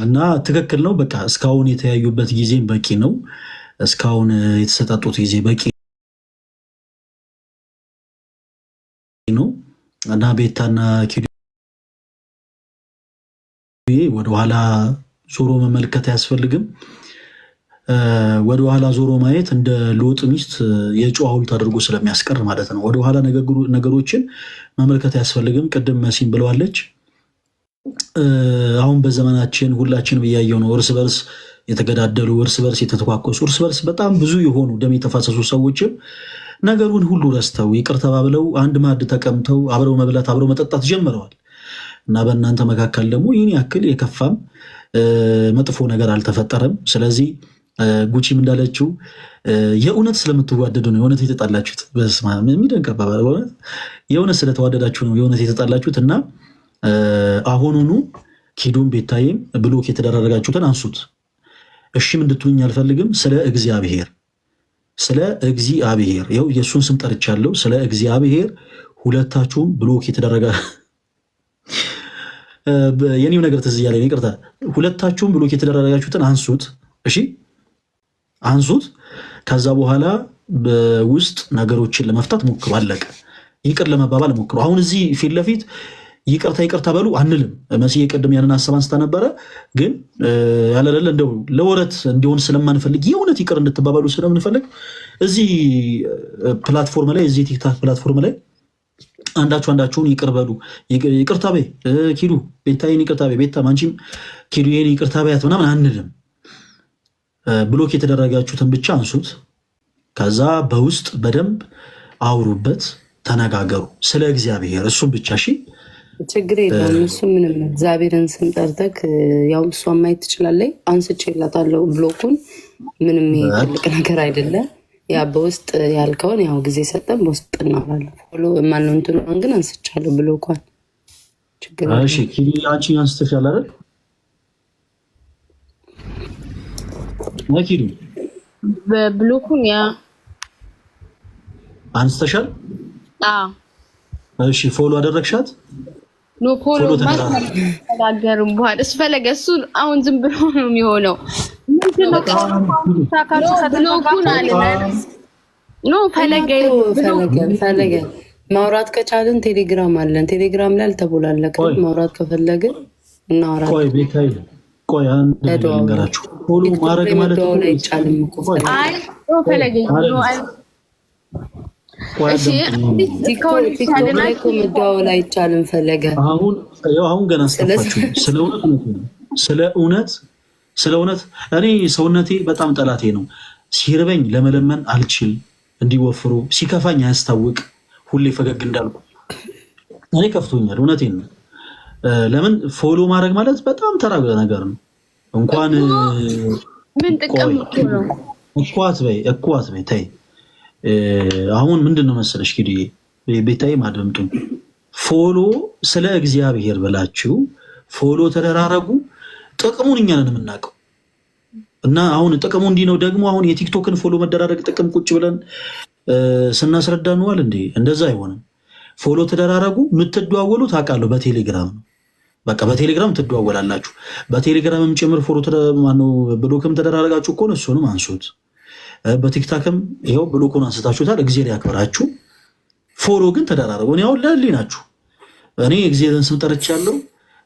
እና ትክክል ነው። በቃ እስካሁን የተያዩበት ጊዜ በቂ ነው። እስካሁን የተሰጣጡት ጊዜ በቂ ነው እና ቤታና ኪዱ ወደኋላ ዞሮ መመልከት አያስፈልግም። ወደኋላ ዞሮ ማየት እንደ ሎጥ ሚስት የጨው ሐውልት አድርጎ ስለሚያስቀር ማለት ነው። ወደኋላ ነገሮችን መመልከት አያስፈልግም። ቅድም መሲም ብለዋለች። አሁን በዘመናችን ሁላችን ብያየው ነው። እርስ በርስ የተገዳደሉ፣ እርስ በርስ የተተኳኮሱ፣ እርስ በርስ በጣም ብዙ የሆኑ ደም የተፋሰሱ ሰዎችም ነገሩን ሁሉ ረስተው ይቅር ተባብለው አንድ ማዕድ ተቀምጠው አብረው መብላት አብረው መጠጣት ጀምረዋል እና በእናንተ መካከል ደግሞ ይህን ያክል የከፋም መጥፎ ነገር አልተፈጠረም። ስለዚህ ጉቺም እንዳለችው የእውነት ስለምትዋደዱ ነው የእውነት የተጣላችሁት። በስመ አብ የሚደንቅ አባባል። የእውነት ስለተዋደዳችሁ ነው የእውነት የተጣላችሁት እና አሁኑኑ ኪዱም ቤታዬም ብሎክ የተደረጋችሁትን አንሱት። እሺም እንድትሉኝ አልፈልግም። ስለ እግዚአብሔር ይኸው የእሱን ስም ጠርቻለሁ። ስለ እግዚአብሔር ሁለታችሁም ብሎክ የተደረጋ የኔው ነገር ትዝ እያለኝ ይቅርታ። ሁለታችሁም ብሎክ የተደረጋችሁትን አንሱት። እሺ አንሱት። ከዛ በኋላ ውስጥ ነገሮችን ለመፍታት ሞክሩ። አለቀ። ይቅር ለመባባል ሞክሩ። አሁን እዚህ ፊት ለፊት ይቅርታ በሉ አንልም። መሲ ቅድም ያንን ሀሳብ አንስታ ነበረ። ግን ያለለ እንደው ለወረት እንዲሆን ስለማንፈልግ የእውነት ይቅር እንድትባባሉ ስለምንፈልግ እዚህ ፕላትፎርም ላይ እዚህ ቲክታክ ፕላትፎርም ላይ አንዳችሁን ይቅር በሉ። ይቅርታ በይ ኪዱ፣ ቤታዬን ይቅርታ በይ፣ ቤታ አንቺም ኪዱ ይሄን ይቅርታ በያት ምናምን አንልም። ብሎክ የተደረጋችሁትን ብቻ አንሱት። ከዛ በውስጥ በደንብ አውሩበት፣ ተነጋገሩ ስለ እግዚአብሔር። እሱም ብቻ እሺ፣ ችግር የለውም። እሱ ምንም እግዚአብሔርን ስም ጠርተክ ያው እሷ ማየት ትችላለች። አንስቼላታለሁ ብሎኩን። ምንም ትልቅ ነገር አይደለም። ያ በውስጥ ያልከውን ያው ጊዜ ሰጠን በውስጥ እናወራለን። ፎሎ ማነው እንትኑን ግን አንስቻለሁ ብሎኳን። ችግር የለውም። እሺ ኪዱ አንቺ አንስተሻል አይደል? ኪዱ በብሎኩን ያ አንስተሻል? እሺ ፎሎ አደረግሻት? ኖ ፎሎ ማስተጋገርም በኋላ እሱ ፈለገ እሱ አሁን ዝም ብሎ ነው የሚሆነው። ብሎኩን አለ ኖ ፈለገ ማውራት ከቻልን ቴሌግራም አለን። ቴሌግራም ላይ አልተቦላለቅም። ማውራት ከፈለግን እናወራለን። ቆይ ቤታይ ቆይ አንድ ነገራችሁ ፎሎ ማድረግ ማለት ነው አይቻልም እኮ አይ ኖ ፈለገ ኖ አይ እሺ መደዋወል አይቻልም። ፈለገ አሁን ገና አስጠፋችሁ። ስለ እውነት እኔ ሰውነቴ በጣም ጠላቴ ነው። ሲርበኝ ለመለመን አልችል፣ እንዲወፍሩ ሲከፋኝ አያስታውቅ፣ ሁሌ ፈገግ እንዳልኩ እኔ ከፍቶኛል። እውነቴን ነው። ለምን ፎሎ ማድረግ ማለት በጣም ተራ ነገር ነው። እንኳን ምን ጥቅም ነው? እኳት በይ ተይ። አሁን ምንድን ነው መሰለሽ ኪዱዬ፣ ቤታዬ ማድምጡኝ። ፎሎ ስለ እግዚአብሔር ብላችሁ ፎሎ ተደራረጉ። ጥቅሙን እኛ ነን የምናውቀው። እና አሁን ጥቅሙ እንዲህ ነው ደግሞ አሁን የቲክቶክን ፎሎ መደራረግ ጥቅም ቁጭ ብለን ስናስረዳ ነዋል እንዴ? እንደዛ አይሆንም። ፎሎ ተደራረጉ። የምትደዋወሉት አውቃለሁ በቴሌግራም ነው። በቃ በቴሌግራም ትደዋወላላችሁ። በቴሌግራምም ጭምር ፎሎ ብሎክም ተደራረጋችሁ እኮ ነው፣ እሱንም አንሱት። በቲክታክም ይኸው ብሎኩን አንስታችሁታል። እግዚአብሔር ያክብራችሁ። ፎሎ ግን ተደራረጉ። እኔ አሁን ናችሁ። እኔ እግዚአብሔርን ስም ጠርቻለሁ።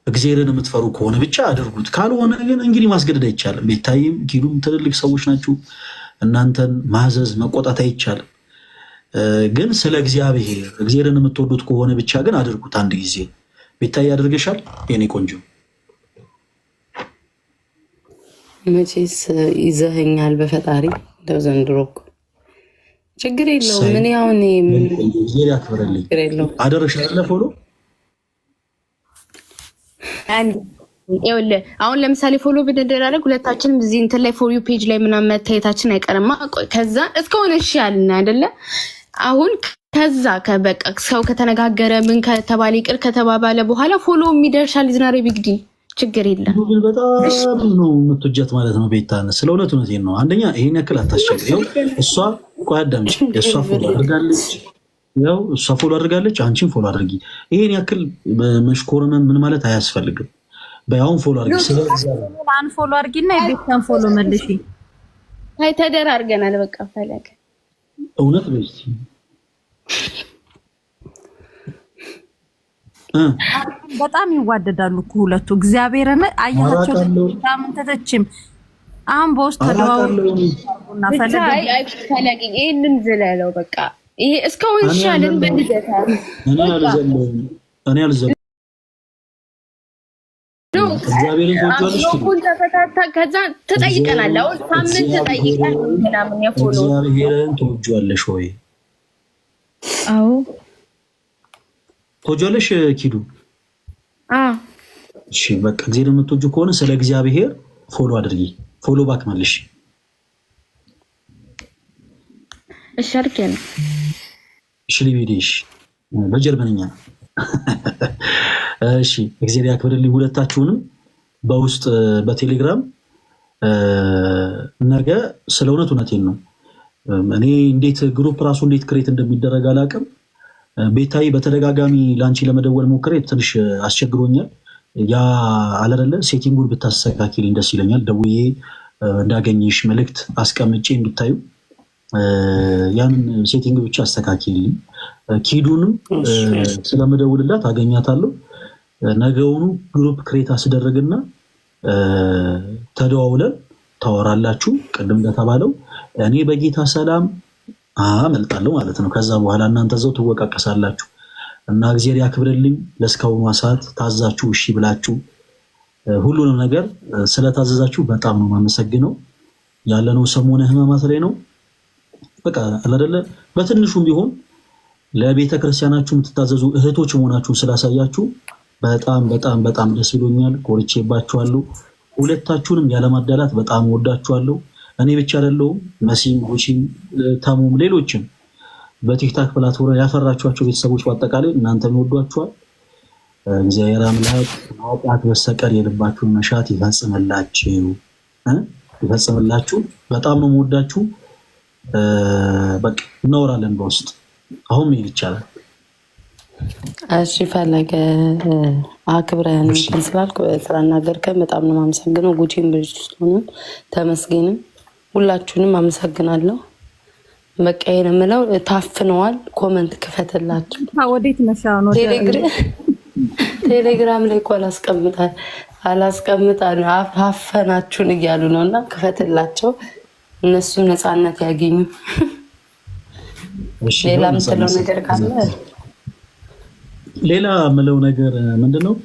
እግዚአብሔርን የምትፈሩ ከሆነ ብቻ አድርጉት። ካልሆነ ግን እንግዲህ ማስገደድ አይቻልም። ቤታይም ኪዱም ትልልቅ ሰዎች ናችሁ። እናንተን ማዘዝ መቆጣት አይቻልም። ግን ስለ እግዚአብሔርን የምትወዱት ከሆነ ብቻ ግን አድርጉት። አንድ ጊዜ ቤታይ አድርገሻል የኔ ቆንጆ። መቼስ ይዘኸኛል በፈጣሪ እንደው ዘንድሮ ችግር የለውም። ምን ያውን ያክብረልኝ አደረግሻል ፎሎ ይኸውልህ አሁን ለምሳሌ ፎሎ ብንደራረግ ሁለታችንም እዚህ እንትን ላይ ፎር ዩ ፔጅ ላይ ምናምን መታየታችን አይቀርማ። ከዛ እስከሆነ እሺ ያልን አይደለ? አሁን ከዛ ከበቃ ሰው ከተነጋገረ ምን ከተባለ ይቅር ከተባባለ በኋላ ፎሎ የሚደርሻል ዝናሬ ቢግዲ ችግር የለም። በጣም ነው የምትወጃት ማለት ነው ቤታን። ስለ እውነቴን ነው። አንደኛ ይሄን ያክል አታስቸግር። እሷ ቆይ አዳምጪ። እሷ ፎሎ አድርጋለች። ያው እሷ ፎሎ አድርጋለች፣ አንቺን ፎሎ አድርጊ። ይሄን ያክል መሽኮርመን ምን ማለት አያስፈልግም። በያውን ፎሎ አድርጊ። ስለዚህ አን ፎሎ አድርጊና የቤታን ፎሎ መልሺ። አይ ተደራርገናል በቃ ፈለገ እውነት በይ በጣም ይዋደዳሉ እኮ ሁለቱ። እግዚአብሔርን አያቸው ታምን ተተችም አሁን በውስጥ ተደዋውሉና ፈለገ ይሄንን ዝለለው በቃ ይሄ እስካሁን ሻልን በልደታ እኔ አልዘለም። ከዛ ትጠይቀናል። አሁን ሳምንት ትጠይቀን ምናምን የፎሎ እግዚአብሔርን ትወጂዋለሽ ወይ? አዎ ትወጂዋለሽ ኪዱ? እሺ በቃ እግዚአብሔር የምትወጂው ከሆነ ስለ እግዚአብሔር ፎሎ አድርጊ። ፎሎ ባክ መልሽ። እሺ አድርጌያለሁ። እሺ ሊቪዲሽ በጀርመንኛ እሺ እግዚአብሔር ያክብርልኝ ሁለታችሁንም። በውስጥ በቴሌግራም ነገ ስለ እውነቴን ነው። እኔ እንዴት ግሩፕ ራሱ እንዴት ክሬት እንደሚደረግ አላውቅም። ቤታይ በተደጋጋሚ ላንቺ ለመደወል ሞክሬ ትንሽ አስቸግሮኛል። ያ አለረለ ሴቲንጉን ብታስተካክልኝ ደስ ይለኛል። ደውዬ እንዳገኝሽ መልእክት አስቀምጬ እንድታዩ ያንን ሴቲንግ ብቻ አስተካክልልኝ። ኪዱንም ስለምደውልላት አገኛታለሁ። ነገውኑ ግሩፕ ክሬት አስደረግና ተደዋውለን ታወራላችሁ። ቅድም እንደተባለው እኔ በጌታ ሰላም አመልጣለሁ ማለት ነው። ከዛ በኋላ እናንተ ዘው ትወቃቀሳላችሁ እና እግዚአብሔር ያክብርልኝ። ለስካሁኑ ሰዓት ታዛችሁ እሺ ብላችሁ ሁሉንም ነገር ስለታዘዛችሁ በጣም ነው የማመሰግነው። ያለነው ሰሞነ ሕማማት ላይ ነው። በቃ አይደለ በትንሹም ቢሆን ለቤተ ክርስቲያናችሁ የምትታዘዙ እህቶች መሆናችሁን ስላሳያችሁ በጣም በጣም በጣም ደስ ብሎኛል። ኮርቼባችኋለሁ። ሁለታችሁንም ያለማዳላት በጣም ወዳችኋለሁ። እኔ ብቻ አይደለሁም፣ መሲም፣ ጉቺም፣ ተሙም ሌሎችም በቲክታክ ፕላትፎርም ያፈራችኋቸው ቤተሰቦች በአጠቃላይ እናንተም ይወዷችኋል። እግዚአብሔር አምላክ ማውጣት በስተቀር የልባችሁን መሻት ይፈጽምላችሁ። በጣም ነው የምወዳችሁ። በቃ እናወራለን በውስጥ አሁን ምን ይቻላል? እሺ ፈለገ አክብረን ስላልክ ስላናገርከን በጣም ነው የማመሰግነው። ጉቺም ብርጅስቶንም ተመስገንም ሁላችሁንም አመሰግናለሁ። በቃ ይሄን የምለው ታፍነዋል። ኮመንት ክፈትላችሁ። ወዴት ነሻው ነው? ቴሌግራም ላይ እኮ አላስቀምጣ አፈናችሁን እያሉ ነው እና ክፈትላቸው፣ እነሱ ነፃነት ያገኙ። ሌላ ምትለው ነገር ካለ? ሌላ ምለው ነገር ምንድነው?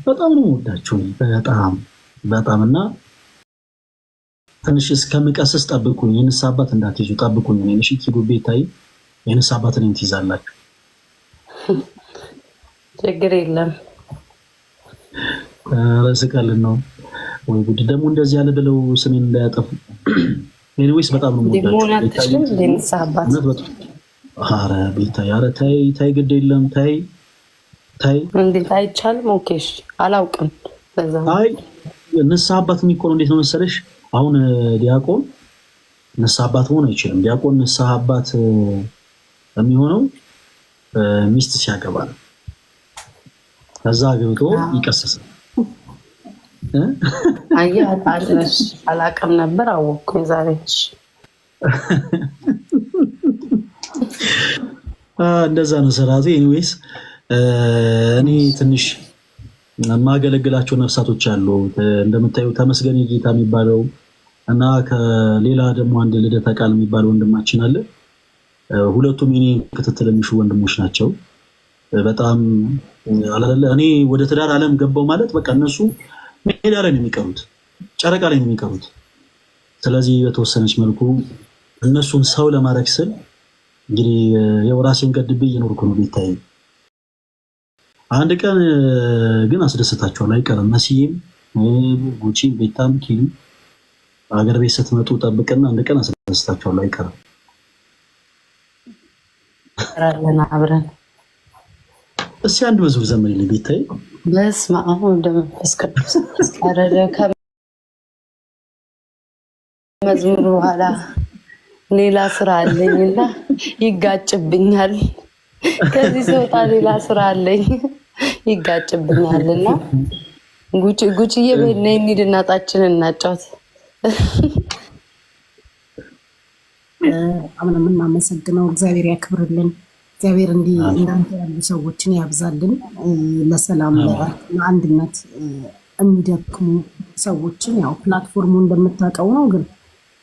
በጣም ነው ወዳችሁ በጣም እና ትንሽ እስከምቀስስ ጠብቁኝ። የንስሐ አባት እንዳትይዙ ጠብቁኝ። እሺ ኪዱ ቤታይ የንስሐ አባትን እንትይዛላችሁ። ችግር የለም። ረስቀልን ነው ወይ ጉድ! ደግሞ እንደዚህ ያለ ብለው ስሜን እንዳያጠፉ። ኤኒዌይስ በጣም ነው ወዳችሁ። ኧረ ቤታይ ኧረ ታይ ግድ የለም ታይ እንዴት አይቻልም? ኦኬሽ አላውቅም። በዛ አይ ንስሐ አባት የሚቆነው እንዴት ነው መሰለሽ? አሁን ዲያቆን ንስሐ አባት መሆን አይችልም። ዲያቆን ንስሐ አባት የሚሆነው ሚስት ሲያገባ ነው። ከዛ አግብቶ ይቀሰሳል። አየህ አጣለሽ። አላውቅም ነበር አወቅኩኝ ዛሬ። እንደዛ ነው ስርዓቱ። ኤኒዌይስ እኔ ትንሽ የማገለግላቸው ነፍሳቶች አሉ። እንደምታዩ ተመስገን ጌታ የሚባለው እና ከሌላ ደግሞ አንድ ልደተ ቃል የሚባል ወንድማችን አለ። ሁለቱም የኔ ክትትል የሚሹ ወንድሞች ናቸው። በጣም አላለ እኔ ወደ ትዳር ዓለም ገባው ማለት በቃ እነሱ ሜዳ ላይ ነው የሚቀሩት፣ ጨረቃ ላይ ነው የሚቀሩት። ስለዚህ በተወሰነች መልኩ እነሱን ሰው ለማድረግ ስል እንግዲህ ያው ራሴን ገድቤ እየኖርኩ ነው። ቤታይ አንድ ቀን ግን አስደስታቸዋለሁ አይቀርም። መሲም ጉቺ ቤታም ኪሉ አገር ቤት ስትመጡ ጠብቅና አንድ ቀን አስደስታቸዋለሁ አይቀርም። አብረን እስኪ አንድ መዝሙር ዘምሪልኝ ቤታይ። በስመ አብ ወወልድ ወመንፈስ ቅዱስ። አረደ ከመዝሙሩ በኋላ ሌላ ስራ አለኝና ይጋጭብኛል። ከዚህ ስወጣ ሌላ ስራ አለኝ ይጋጭብኛልና ጉቺዬ በእኔ እንሂድ እናታችንን እናጫውት። አሁን የምናመሰግነው እግዚአብሔር ያክብርልን። እግዚአብሔር እንዲህ እንዳንተ ያሉ ሰዎችን ያብዛልን። ለሰላም ለአንድነት የሚደክሙ ሰዎችን ያው ፕላትፎርሙ እንደምታውቀው ነው፣ ግን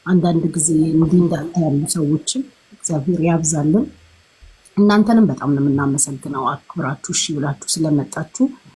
አንዳንድ ጊዜ እንዲህ እንዳንተ ያሉ ሰዎችን እግዚአብሔር ያብዛልን። እናንተንም በጣም ነው የምናመሰግነው። አክብራችሁ እሺ ብላችሁ ስለመጣችሁ